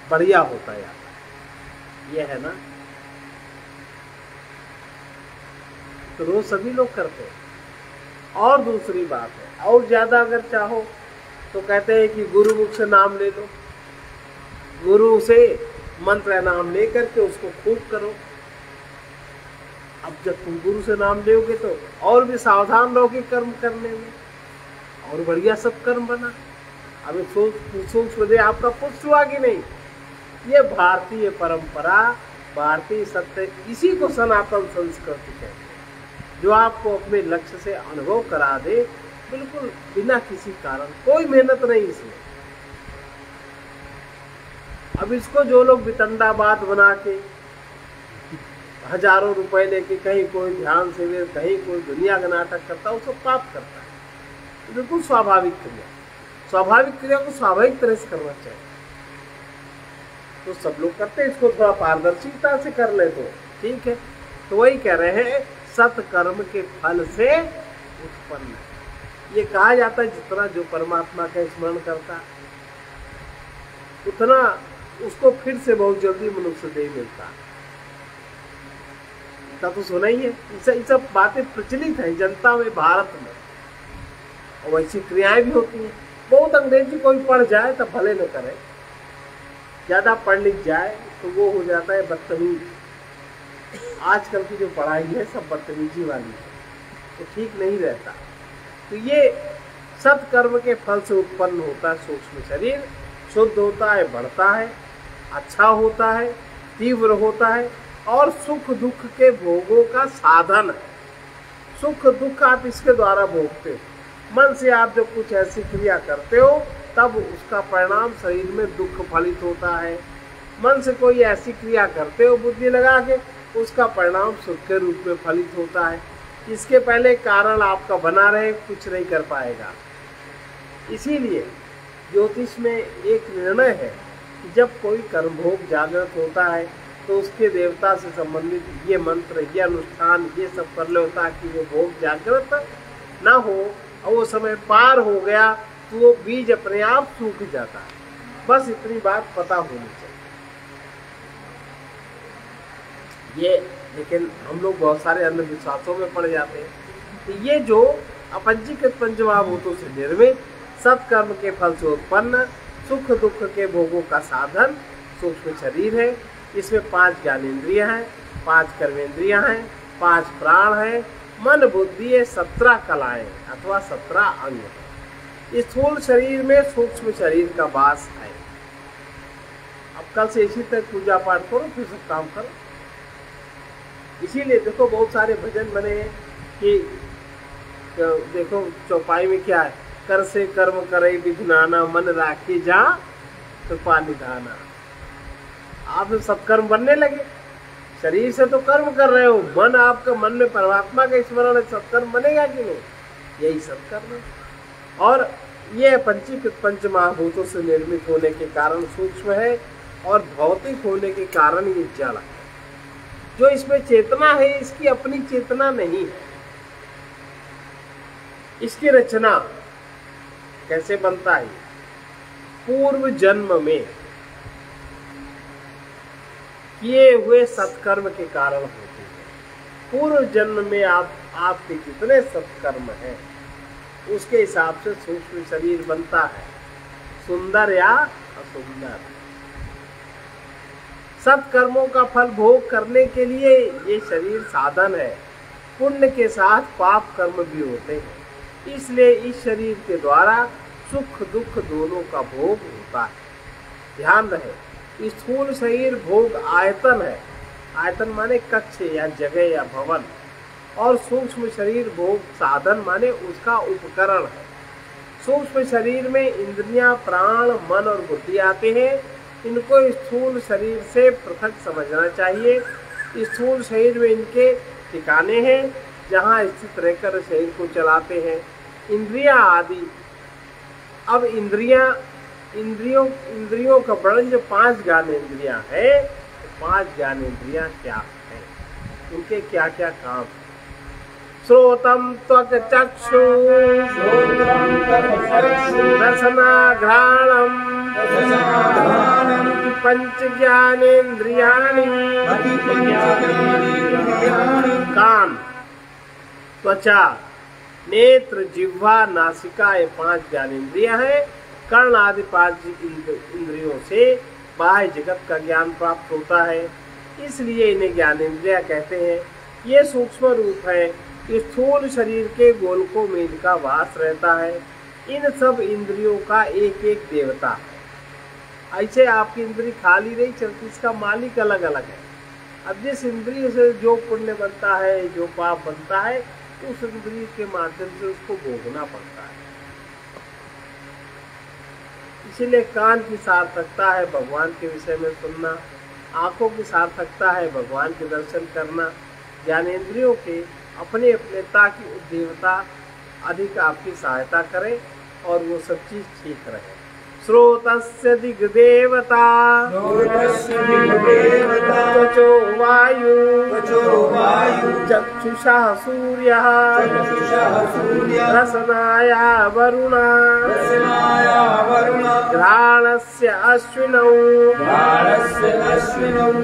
बढ़िया होता जाता है। यह है ना, तो रोज सभी लोग करते हैं। और दूसरी बात है, और ज्यादा अगर चाहो तो कहते हैं कि गुरु मुख से नाम ले लो, गुरु से मंत्र नाम लेकर के उसको खूब करो। अब जब तुम गुरु से नाम लोगे तो और भी सावधान रहोगे कर्म करने में, और बढ़िया सब कर्म बना। अभी सूक्ष्म देह आपका पुष्ट हुआ कि नहीं? ये भारतीय परंपरा, भारतीय सत्य, इसी को सनातन संस्कृति कहते हैं, जो आपको अपने लक्ष्य से अनुभव करा दे, बिल्कुल बिना किसी कारण, कोई मेहनत नहीं इसमें। अब इसको जो लोग वितंडाबाद बना के हजारों रुपए लेके कहीं कोई ध्यान शिविर, कहीं कोई दुनिया का नाटक करता है, उसको पाप करता है। बिल्कुल स्वाभाविक क्रिया, स्वाभाविक क्रिया को स्वाभाविक तरह से करना चाहिए। तो सब लोग करते हैं, इसको थोड़ा पारदर्शिता से कर ले तो ठीक है। तो वही कह रहे हैं, सत्कर्म के फल से उत्पन्न। ये कहा जाता है जितना जो परमात्मा का स्मरण करता उतना उसको फिर से बहुत जल्दी मनुष्य देह मिलता है। इसका तो सुना ही है, ये सब बातें प्रचलित है जनता में, भारत में, और वैसी क्रियाएं भी होती हैं। बहुत अंग्रेजी कोई पढ़ जाए तो भले न करे, ज्यादा पढ़ लिख जाए तो वो हो जाता है बदतमीज। आजकल की जो पढ़ाई है सब बदतमीजी वाली है, तो ठीक नहीं रहता। तो ये सत्कर्म के फल से उत्पन्न होता है सूक्ष्म शरीर, शुद्ध होता है, बढ़ता है, अच्छा होता है, तीव्र होता है, और सुख दुख के भोगों का साधन है। सुख दुख आप इसके द्वारा भोगते हो। मन से आप जब कुछ ऐसी क्रिया करते हो तब उसका परिणाम शरीर में दुख फलित होता है। मन से कोई ऐसी क्रिया करते हो बुद्धि लगा के, उसका परिणाम सुख के रूप में फलित होता है। इसके पहले कारण आपका बना रहे कुछ नहीं कर पाएगा। इसीलिए ज्योतिष में एक निर्णय है कि जब कोई कर्मभोग जागृत होता है तो उसके देवता से संबंधित ये मंत्र, ये अनुष्ठान, ये सब कर लो ताकि वो भोग जागृत ना हो, और वो समय पार हो गया तो वो बीज अपने आप सूख जाता है। बस इतनी बात पता होनी चाहिए ये। लेकिन हम लोग बहुत सारे अंधविश्वासों में पड़ जाते हैं। तो ये जो अपंजीकृत पंचमहाभूतों से निर्मित सत्कर्म के फल से उत्पन्न सुख दुख के भोगों का साधन सूक्ष्म शरीर है। इसमें 5 ज्ञानेंद्रियां हैं, 5 कर्मेंद्रियां हैं, 5 प्राण हैं, मन बुद्धि है, 17 कलाएं अथवा 17 अंग है। इस स्थूल शरीर में सूक्ष्म शरीर का वास है। अब कल से इसी तक पूजा पाठ करो, फिर सब काम करो। इसीलिए देखो बहुत सारे भजन बने हैं कि देखो चौपाई में क्या है, कर से कर्म करे विधनाना, मन राखी जा कृपा निधाना। आप सत्कर्म बनने लगे, शरीर से तो कर्म कर रहे हो, मन आपका, मन में परमात्मा का स्मरण है, सत्कर्म बनेगा कि नहीं? यही सत्कर्म है। और ये पंचीकृत पंचमहाभूतों से निर्मित होने के कारण सूक्ष्म है, और भौतिक होने के कारण ये जड़ है। जो इसमें चेतना है इसकी अपनी चेतना नहीं है। इसकी रचना कैसे बनता है? पूर्व जन्म में किए हुए सत्कर्म के कारण होते हैं। पूर्व जन्म में आपके कितने सत्कर्म हैं उसके हिसाब से सूक्ष्म शरीर बनता है, सुंदर या असुंदर। सत्कर्मों का फल भोग करने के लिए ये शरीर साधन है। पुण्य के साथ पाप कर्म भी होते हैं, इसलिए इस शरीर के द्वारा सुख दुख दोनों का भोग होता है। ध्यान रहे, स्थूल शरीर भोग आयतन है, आयतन माने कक्ष या जगह या भवन, और सूक्ष्म शरीर भोग साधन माने उसका उपकरण है। सूक्ष्म शरीर में इंद्रियां, प्राण, मन और बुद्धि आते हैं। इनको स्थूल शरीर से पृथक समझना चाहिए। स्थूल शरीर में इनके ठिकाने हैं जहाँ स्थित रहकर शरीर को चलाते हैं, इंद्रियां आदि। अब इंद्रियां इंद्रियों का वर्णन जो 5 ज्ञानेंद्रियां है, तो 5 ज्ञानेंद्रियां क्या है, उनके क्या क्या काम है। श्रोतम त्वक चक्षु रसना घ्राणम पंच ज्ञानेन्द्रियाणि। कान, त्वचा, नेत्र, जिह्वा, नासिका, ये 5 ज्ञानेन्द्रियां हैं। कर्ण आदि 5 इंद्रियों से बाह्य जगत का ज्ञान प्राप्त होता है, इसलिए इन्हें ज्ञानेन्द्रियां कहते हैं। ये सूक्ष्म रूप है, स्थूल शरीर के गोलकों में इनका वास रहता है। इन सब इंद्रियों का एक एक देवता है। ऐसे आपकी इंद्री खाली नहीं चलती, इसका मालिक अलग अलग है। अब जिस इंद्रिय से जो पुण्य बनता है, जो पाप बनता है, उस इंद्रिय के माध्यम से उसको भोगना पड़ता है। इसीलिए कान की सार्थकता है भगवान के विषय में सुनना, आंखों की सार्थकता है भगवान के दर्शन करना, ज्ञानेंद्रियों के अपने अपने ताकि देवता अधिक आपकी सहायता करे और वो सब चीज ठीक रहे। श्रोतस्य दिग्देवता त्वचो वायु चक्षुषः सूर्यः रसनाया वरुणा घ्राणस्य अश्विनौ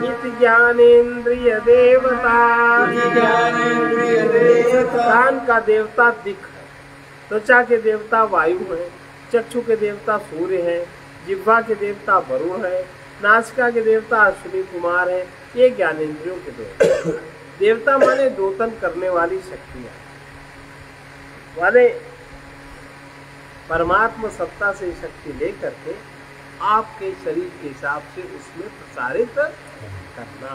इति ज्ञानेन्द्रिय देवता। कान का देवता दिक् है, त्वचा के देवता वायु है, चक्षु के देवता सूर्य है, जिह्वा के देवता वरुण है, नासिका के देवता अश्विनी कुमार है। ये ज्ञानेंद्रियों के देवता। देवता माने दोतन करने वाली शक्तियां, माने परमात्मा सत्ता से शक्ति लेकर के आपके शरीर के हिसाब से उसमें प्रसारित करना।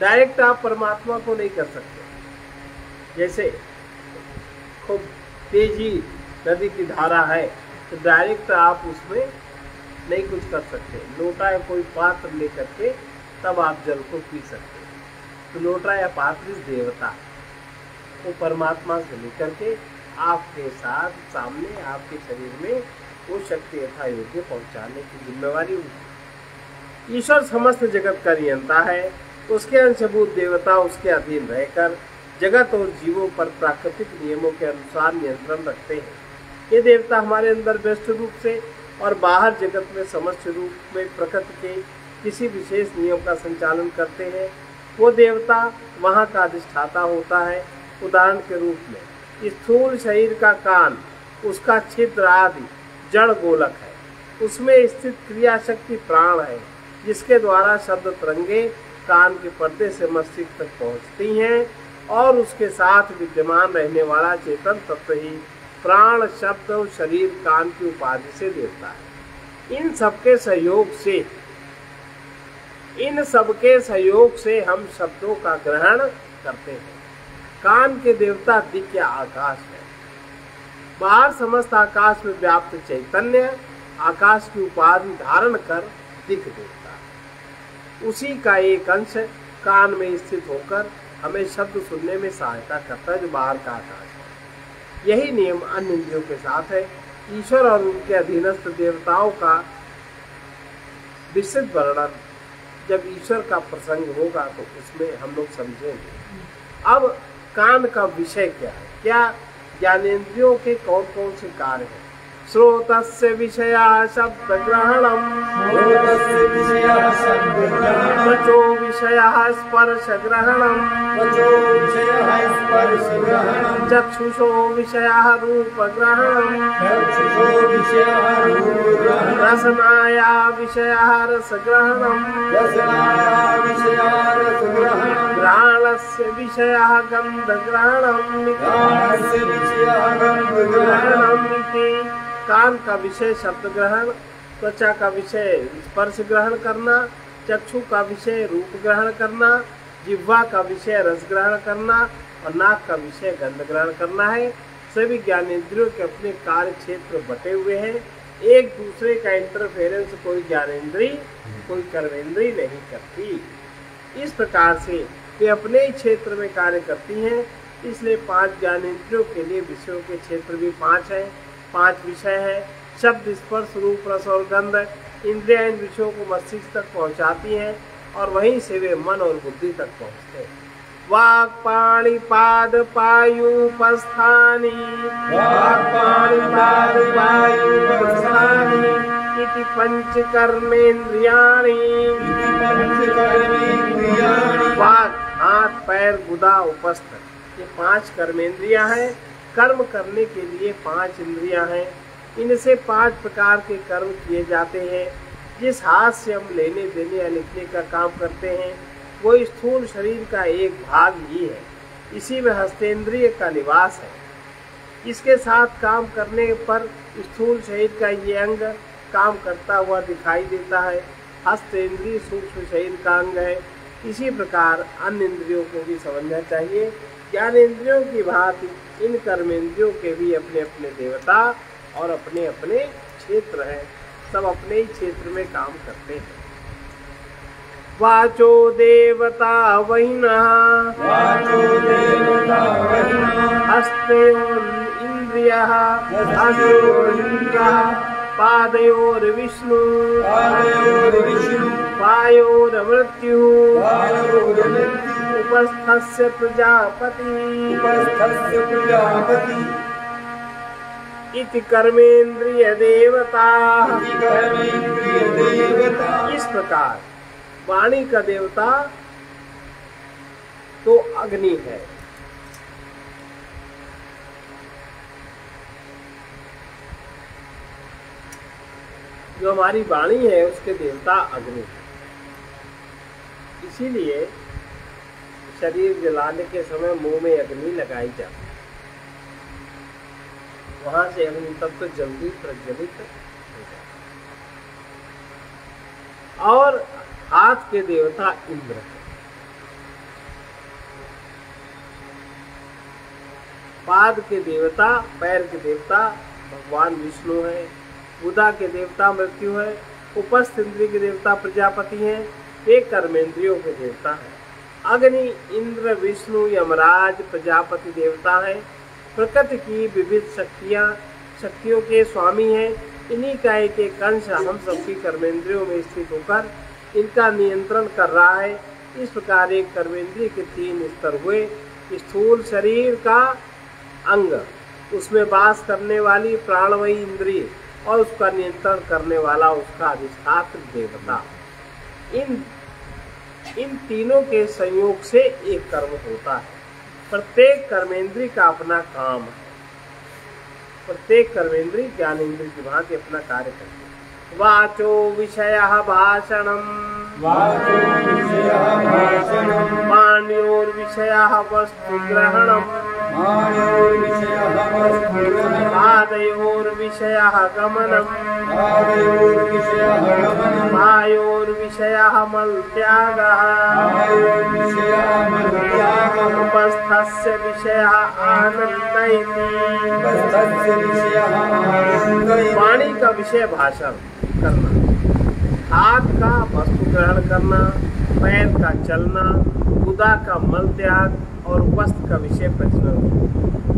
डायरेक्ट आप परमात्मा को नहीं कर सकते। जैसे खूब तेजी नदी की धारा है, तो डायरेक्ट आप उसमें नहीं कुछ कर सकते। लोटा या कोई पात्र लेकर के तब आप जल को पी सकते। तो लोटा या पात्र देवता वो परमात्मा से लेकर के आपके साथ सामने आपके शरीर में वो शक्ति यथा योग्य पहुंचाने की जिम्मेवारी होती है। ईश्वर समस्त जगत का नियंता है, उसके अंशभूत देवता उसके अधीन रहकर जगत और जीवों पर प्राकृतिक नियमों के अनुसार नियंत्रण रखते हैं। ये देवता हमारे अंदर व्यस्त रूप से और बाहर जगत में समस्त रूप में प्रकृति के किसी विशेष नियम का संचालन करते हैं। वो देवता वहाँ का अधिष्ठाता होता है। उदाहरण के रूप में स्थूल शरीर का कान, उसका छिद्र आदि जड़ गोलक है, उसमें स्थित क्रिया शक्ति प्राण है, जिसके द्वारा शब्द तरंगे कान के पर्दे से मस्तिष्क तक पहुँचती हैं और उसके साथ विद्यमान रहने वाला चेतन तत्व ही प्राण शब्द और शरीर कान की उपाधि से देवता है। इन सबके सहयोग से हम शब्दों का ग्रहण करते हैं। कान के देवता दिक् या आकाश है। बाहर समस्त आकाश में व्याप्त चैतन्य आकाश की उपाधि धारण कर दिक् देता है। उसी का एक अंश कान में स्थित होकर हमें शब्द सुनने में सहायता करता है, जो बाहर का आकाश है। यही नियम अन्य इंद्रियों के साथ है। ईश्वर और उनके अधीनस्थ देवताओं का विस्तृत वर्णन जब ईश्वर का प्रसंग होगा तो उसमें हम लोग समझेंगे। अब कान का विषय क्या है, क्या ज्ञानेंद्रियों के कौन कौन से कार्य हैं। श्रोतस्य विषयः शब्द ग्रहणम, त्वचो विषयः स्पर्श ग्रहणम, चक्षुषो विषयः रूप ग्रहणम, रसनाया विषयः रस ग्रहणम, घ्राणस्य विषयः गंध ग्रहणम। कान का विषय शब्द ग्रहण, त्वचा का विषय स्पर्श ग्रहण करना, चक्षु का विषय रूप ग्रहण करना, जिह्वा का विषय रस ग्रहण करना और नाक का विषय गंध ग्रहण करना है। सभी ज्ञानेंद्रियों के अपने कार्य क्षेत्र बटे हुए हैं। एक दूसरे का इंटरफेरेंस कोई ज्ञानेंद्री कोई कर्मेंद्री नहीं करती। इस प्रकार से वे अपने ही क्षेत्र में कार्य करती हैं। इसलिए 5 ज्ञानेंद्रियों के लिए विषयों के क्षेत्र भी 5 हैं, 5 विषय है। शब्द, स्पर्श, रूप, रस और गंध इंद्रियां इन विषयों को मस्तिष्क तक पहुंचाती हैं और वहीं से वे मन और बुद्धि तक पहुंचते हैं। वाक् पाणि पाद पायूपस्थानि इति पंच कर्मेन्द्रियाणि। वाक् हाथ, पैर, गुदा, उपस्थ, ये 5 कर्मेंद्रियां हैं। कर्म करने के लिए 5 इंद्रियां हैं। इनसे 5 प्रकार के कर्म किए जाते हैं। जिस हाथ से हम लेने देने या लिखने का काम करते हैं वो स्थूल शरीर का एक भाग ही है। इसी में हस्तेंद्रिय का निवास है। इसके साथ काम करने पर स्थूल शरीर का ये अंग काम करता हुआ दिखाई देता है। हस्तेंद्रिय सूक्ष्म शरीर का अंग है। इसी प्रकार अन्य इंद्रियों को भी समझना चाहिए। ज्ञानेंद्रियों की भांति इन कर्मेंद्रियों के भी अपने अपने देवता और अपने अपने क्षेत्र हैं। सब अपने ही क्षेत्र में काम करते हैं। वाचो देवता वहिनः हस्तयोरिन्द्रियः पादयोर्विष्णु पायोर्मृत्युः उपस्थस्य प्रजापति इति कर्मेन्द्रिय देवता। इस प्रकार वाणी का देवता तो अग्नि है। जो हमारी वाणी है उसके देवता अग्नि है। इसीलिए शरीर जलाने के समय मुंह में अग्नि लगाई जाती है। वहां से अग्नि तत्व जल्दी प्रज्वलित हो जाता है। और हाथ के देवता इंद्र है। पाद के देवता, पैर के देवता भगवान विष्णु है। गुदा के देवता मृत्यु है। उपस्थ इंद्रिय के देवता प्रजापति हैं। वे कर्मेंद्रियों के देवता हैं। अग्नि, इंद्र, विष्णु, यमराज, प्रजापति देवता है। प्रकृति की विविध शक्तियों के स्वामी हैं। इन्हीं का एक एक अंश हम सबकी कर्मेंद्रियों में स्थित होकर इनका नियंत्रण कर रहा है। इस प्रकार एक कर्मेंद्रिय के 3 स्तर हुए। स्थूल शरीर का अंग, उसमें वास करने वाली प्राणमयी इंद्रिय और उसका नियंत्रण करने वाला उसका अधिष्ठात्र देवता। इन तीनों के संयोग से एक कर्म होता है। प्रत्येक कर्मेंद्रिय का अपना काम है। प्रत्येक कर्मेंद्रिय ज्ञानेंद्रिय की भांति अपना कार्य करते हैं। वाचो विषयः भाषणम् पाणियोर्विषयः वस्तुग्रहणम् पादयोर्विषयः गमनम् वायोर्विषयः मलत्यागः उपस्थस्य विषयः आनंद इति। वाणी का विषय भाषण करना, हाथ का वस्तु ग्रहण करना, पैर का चलना, गुदा का मल त्याग और वस्त्र का विषय प्रचलन।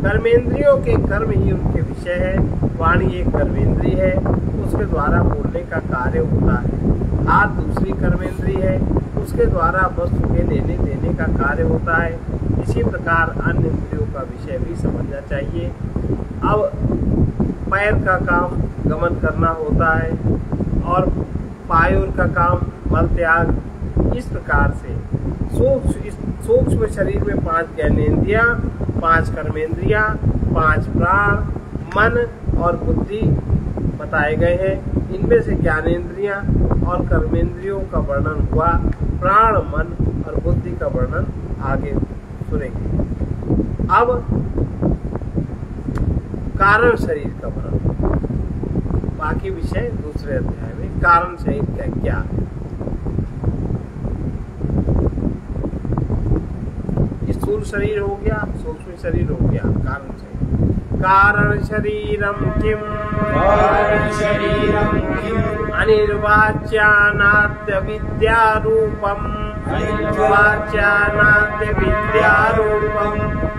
कर्मेंद्रियों के कर्म ही उनके विषय है। वाणी एक कर्मेंद्रिय है, उसके द्वारा बोलने का कार्य होता है। हाथ दूसरी कर्मेंद्रिय है, उसके द्वारा वस्तु के लेने देने का कार्य होता है। इसी प्रकार अन्य इंद्रियों का विषय भी समझना चाहिए। अब पैर का काम गमन करना होता है और पायोर का काम मल त्याग। इस प्रकार से सूक्ष्म शरीर में 5 ज्ञानेंद्रियां, 5 कर्मेंद्रियां, 5 प्राण, मन और बुद्धि बताए गए हैं। इनमें से ज्ञानेंद्रियां और कर्मेंद्रियों का वर्णन हुआ। प्राण, मन और बुद्धि का वर्णन आगे सुनेंगे। अब कारण शरीर का वर्णन, बाकी विषय दूसरे अध्याय में। कारण शरीर का क्या है? स्थूल शरीर हो गया, सूक्ष्म शरीर हो गया, कारण शरीर। कारण शरीरम किम अनिर्वाच्यानाद्य विद्यारूपम वाच्यानाद्य विद्यारूपम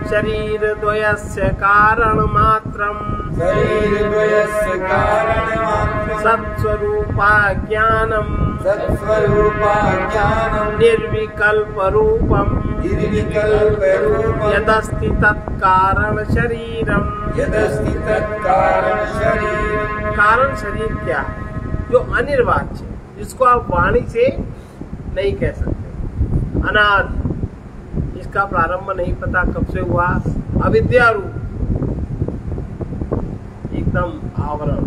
शरीरद्वयस्य कारणमात्रम सत्स्वरूपा ज्ञानम सत्स्वरूपाज्ञानम् निर्विकल्प रूपम निर्विकल्परूपम् यदस्ति तत्कारण शरीरम। यदस्ति तत्कारण शरीरम्। कारण शरीर क्या है? जो अनिर्वाच्य, जिसको आप वाणी से नहीं कह सकते, अनादि, इसका प्रारंभ नहीं पता कब से हुआ, अविद्या रूप एकदम आवरण,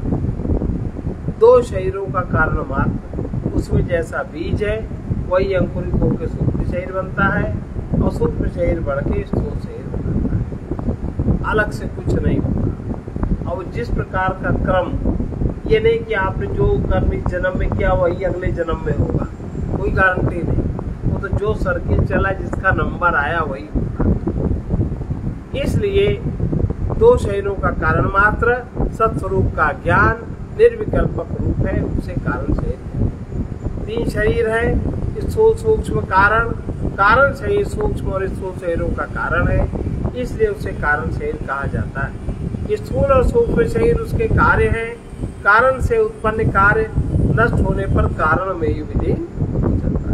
दो शरीरों का कारण मात्र, उसमें जैसा बीज है वही अंकुरित होकर सूक्ष्म शरीर बनता है और सूक्ष्म शरीर बढ़ के स्थूल शरीर बनता है, अलग से कुछ नहीं होता। और जिस प्रकार का क्रम, ये नहीं कि आपने जो कर्म इस जन्म में किया वही अगले जन्म में होगा, कोई गारंटी नहीं। वो तो जो सर्किल चला, जिसका नंबर आया वही होगा। इसलिए दो शरीरों का कारण मात्र, सत्स्वरूप का ज्ञान, निर्विकल्पक रूप है, उसे कारण शरीर है। तीन शरीर है, स्थूल सूक्ष्म कारण, कारण शरीर सूक्ष्म और स्थूल शरीरों का कारण है, इसलिए उसे कारण शरीर कहा जाता है। स्थूल और सूक्ष्म शरीर उसके कार्य हैं, कारण से उत्पन्न कार्य नष्ट होने पर कारण में ही विलीन हो जाता है।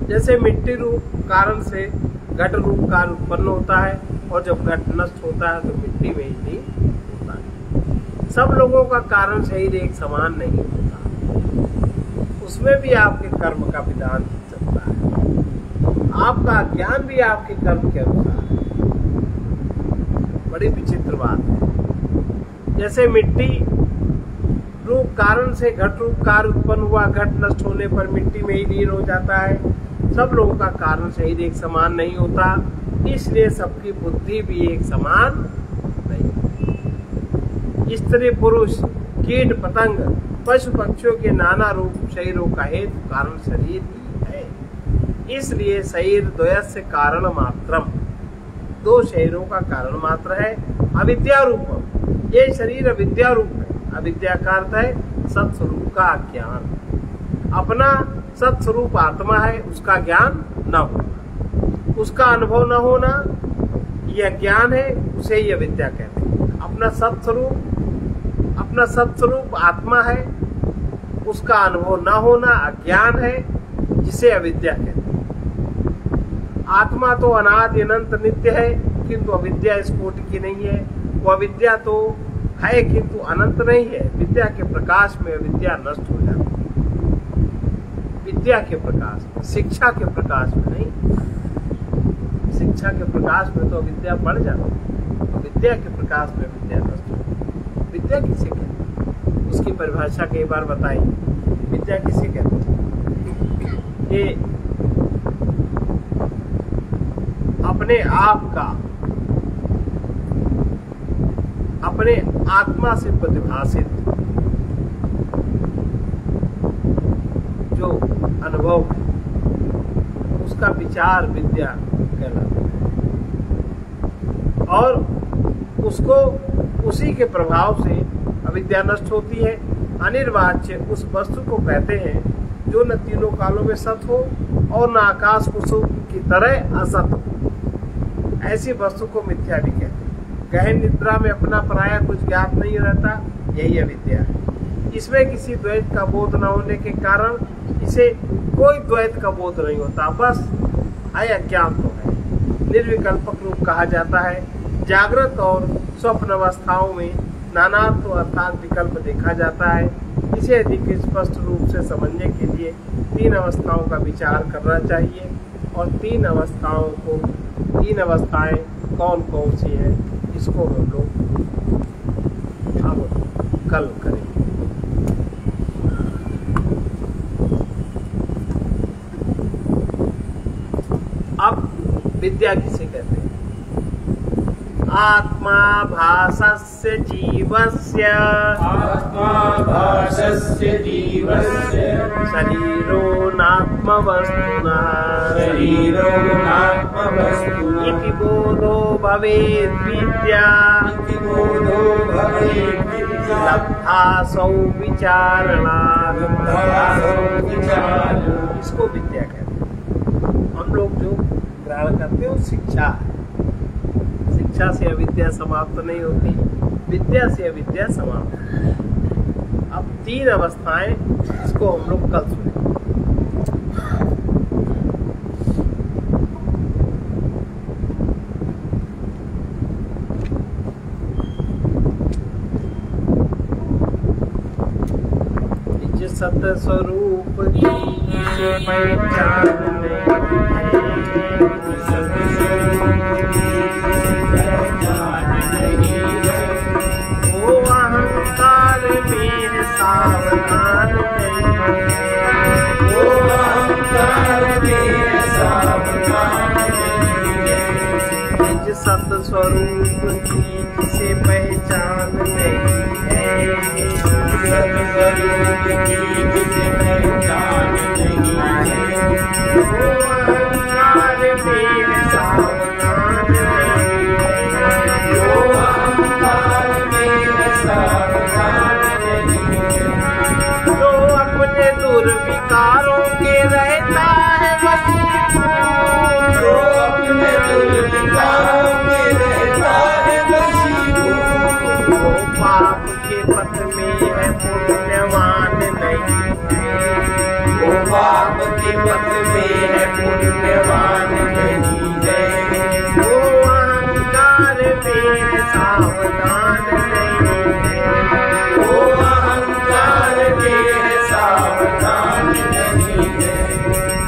जैसे मिट्टी रूप कारण से घट रूप कार्य उत्पन्न होता है, और जब घट नष्ट होता है तो मिट्टी में ही लीन होता है। सब लोगों का कारण शरीर एक समान नहीं होता, उसमें भी आपके कर्म का विधान चलता है, आपका ज्ञान भी आपके कर्म के अनुसार है। बड़ी विचित्र बात है। जैसे मिट्टी रूप कारण से घट रूप कार्य उत्पन्न हुआ, घट नष्ट होने पर मिट्टी में ही लीन हो जाता है। सब लोगों का कारण शरीर एक समान नहीं होता, इसलिए सबकी बुद्धि भी एक समान नहीं होती। स्त्री पुरुष कीट पतंग पशु पक्षियों के नाना रूप शरीरों का हेतु कारण शरीर ही है। इसलिए शरीर द्वयस्य कारण मात्रम, दो शरीरों का कारण मात्र है। अविद्या रूपम, ये शरीर अविद्या रूप है। अविद्या का अर्थ है सत्स्वरूप का अज्ञान। अपना सत्स्वरूप आत्मा है, उसका ज्ञान न होना, उसका अनुभव न होना, यह ज्ञान है, उसे ही अविद्या कहते हैं। अपना सत्स्वरूप आत्मा है, उसका अनुभव न होना अज्ञान है, जिसे अविद्या कहते हैं। आत्मा तो अनादि अनंत नित्य है, किंतु अविद्या इस कोटि की नहीं है। वो अविद्या तो है किंतु अनंत नहीं है। विद्या के प्रकाश में अविद्या नष्ट हो जाती है, विद्या के प्रकाश में, शिक्षा के प्रकाश में नहीं। शिक्षा के प्रकाश में तो अविद्या बढ़ जाती है, विद्या के प्रकाश में विद्या नष्ट हो जाती है। विद्या किसे कहते हैं, उसकी परिभाषा कई बार बताई। विद्या किसे कहते हैं? ये अपने आप का, अपने आत्मा से प्रतिभाषित जो अनुभव है, उसका विचार विद्या कहलाता है। और उसको, उसी के प्रभाव से अविद्या नष्ट होती है। अनिर्वाच्य उस वस्तु को कहते हैं जो न तीनों कालों में सत हो और न आकाश कुसुम की तरह असत हो। ऐसी वस्तु को मिथ्या भी कहते हैं। गहन निद्रा में अपना पराया कुछ ज्ञात नहीं रहता, यही अविद्या है। इसमें किसी द्वैत का बोध न होने के कारण इसे कोई द्वैत का बोध नहीं होता, बस अज्ञान तो है। निर्विकल्पक रूप कहा जाता है। जागृत और स्वप्न अवस्थाओं में नानात्व अर्थात विकल्प देखा जाता है। इसे अधिक स्पष्ट रूप से समझने के लिए तीन अवस्थाओं का विचार करना चाहिए। और तीन अवस्थाएं कौन कौन सी हैं, इसको हम लोग अब कल करेंगे। अब विद्या किसे कहते हैं? आत्मा भासस्य जीवस्य, आत्मा भासस्य जीवस्य, शरीरो नात्मवस्तुनः, शरीरो नात्मवस्तुनः, इति बोधो भवेत् विद्या, इति बोधो भवेत् विद्या, लब्धासौ विचारणात्, लब्धासौ विचारणात्। इसको विद्या कहते हैं। हम लोग जो ग्रहण करते हैं वो शिक्षा है। शिक्षा से अविद्या समाप्त नहीं होती, विद्या से अविद्या समाप्त होती है। अब 3 अवस्थाएं, इसको हम लोग कल सुनेंगे। सत स्वरूप की पहचान वो अहंकार में सावधान वो अहंकार में सावधान निज सत स्वरूप की जिसे पहचान नहीं है, सत्स्वरूप की जिसे पहचान नहीं है, वो अहंकार में सावधान नहीं है, वो अहंकार में सावधान नहीं है, जो अपने दुर्विकारों के रहता है वशीभूत, जो अपने दुर्विकारों में रहता है वशीभूत, वो पाप के पथ में है पुण्यवान नहीं है, वो पाप के पथ में है पुण्यवान नहीं है, वो अहंकार में सावधान नहीं है, वो अहंकार में सावधान नहीं है,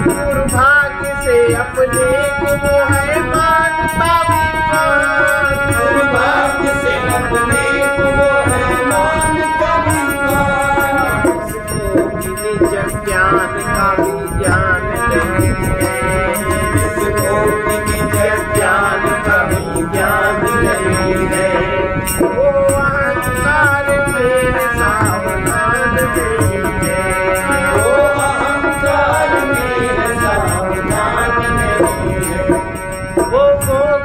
दुर्भाग्य से अपने को वो है मानता विद्वान, दुर्भाग्य से अपने को वो है मानता विद्वान, इसको भी निज ज्ञान का भी ज्ञान नहीं है, इसको भी निज ज्ञान का भी ज्ञान नहीं है, वो अहंकार में सावधान नहीं है, वो अहंकार में सावधान नहीं है, वो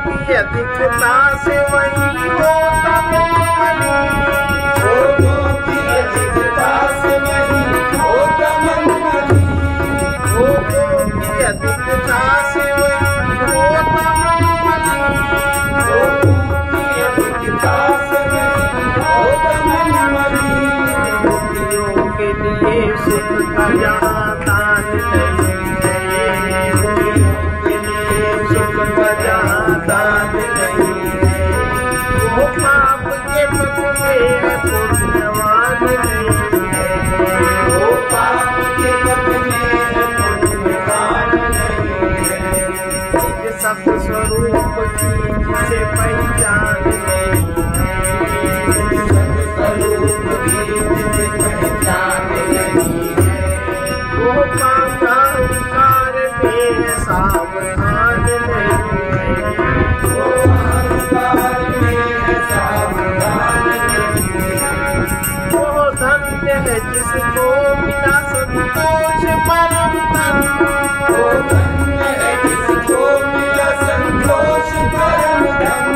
की अधिकता से वही होता लोगों की अधिकता से वही होता मनमनी, वो की अधिकता से वही होता लोगों की अधिकता से वही होता मनमनी, मुक्तियों के लिए सुख का जहाँ दान नहीं है, मुक्तियों के लिए सुख का जहाँ दान नहीं है, वो पाप के पथ में है पुण्यवान नहीं है, वो पाप के पथ में है पुण्यवान नहीं है, निज सत स्वरूप की जिसे पहचान नहीं है, सत्स्वरूप की जिसे पहचान नहीं है, वो पाप अहंकार में सावधान नहीं है, वो अहंकार में सावधान नहीं है, वो धन्य है जिसको मिला संतोष परम धन, वो धन्य है जिसको मिला संतोष परम धन,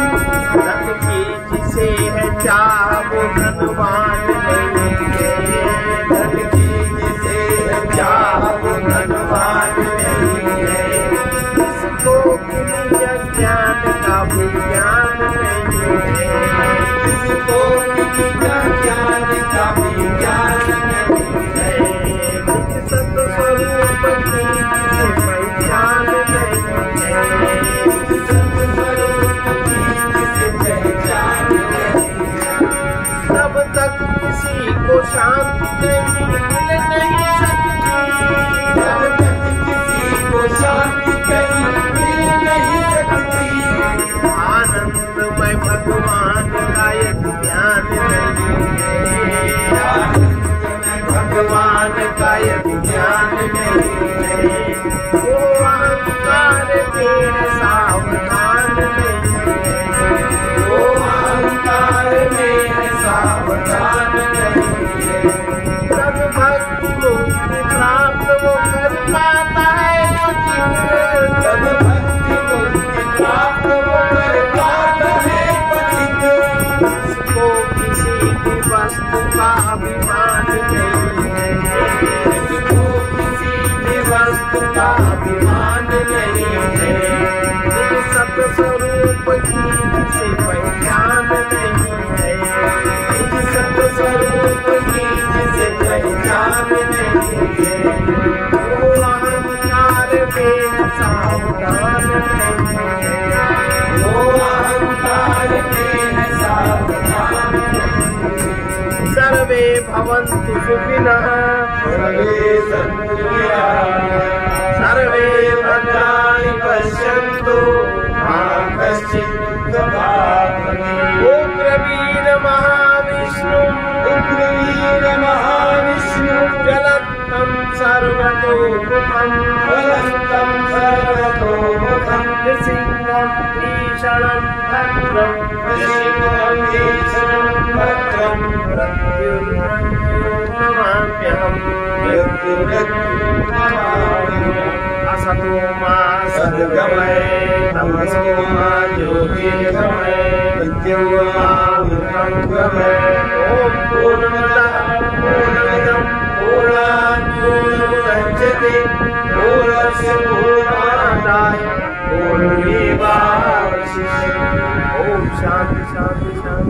धन की जिसे है चाह वो धनवान नहीं है, धन की जिसे है चाह वो धनवान नहीं है, जिसको निज ज्ञान का भी ज्ञान नहीं है, जिसको निज ज्ञान का भी ज्ञान नहीं है, निज सत स्वरूप की जिसे पहचान नहीं है, सत्स्वरूप की जिसे पहचान नहीं है, तब तक किसी को शांति मिल नहीं सकती, तब तक किसी को शांति कहीं मिल नहीं सकती, आनंदमय भगवान का यदि ज्ञान नहीं है, आनंदमय भगवान का यदि ज्ञान नहीं है, वो अहंकार में सावधान नहीं है, वो अहंकार में सावधान नहीं है, सब भक्ति मुक्ति प्राप्त वो कर पाता है जो चित्त, तब भक्ति मुक्ति प्राप्त वो कर पाता है पथिक, जिसको किसी भी वस्तु का अभिमान नहीं है, जिसको सर्वे भवन्तु सुखिनः सर्वे सन्तु निरामयाः सर्वे भद्राणि पश्यन्तु मा कश्चित् दुःखभाग् उग्रवीर महाविष्णु उग्रवीर महाविष्णु ज्वलन्तं सर्वतोमुखं ज्वलन्तं सर्वतोमुखं नृसिंहं भीषणं भद्रं नृसिंहं भीषणं भद्रं मृत्युर्मृत्युर्नमाम्यहम् मृत्युर्मृत्युर्नमाम्यहम् असतो मा सद्गमय तमसो मा ज्योतिर्गमय मृत्युर्मामृतं गमय ॐ पूर्णमदः पूर्णमिदं पूर्णात् पूर्णमुदच्यते पूर्णस्य पूर्णमादाय पूर्णमेवावशिष्यते ॐ शान्ति शान्ति शान्ति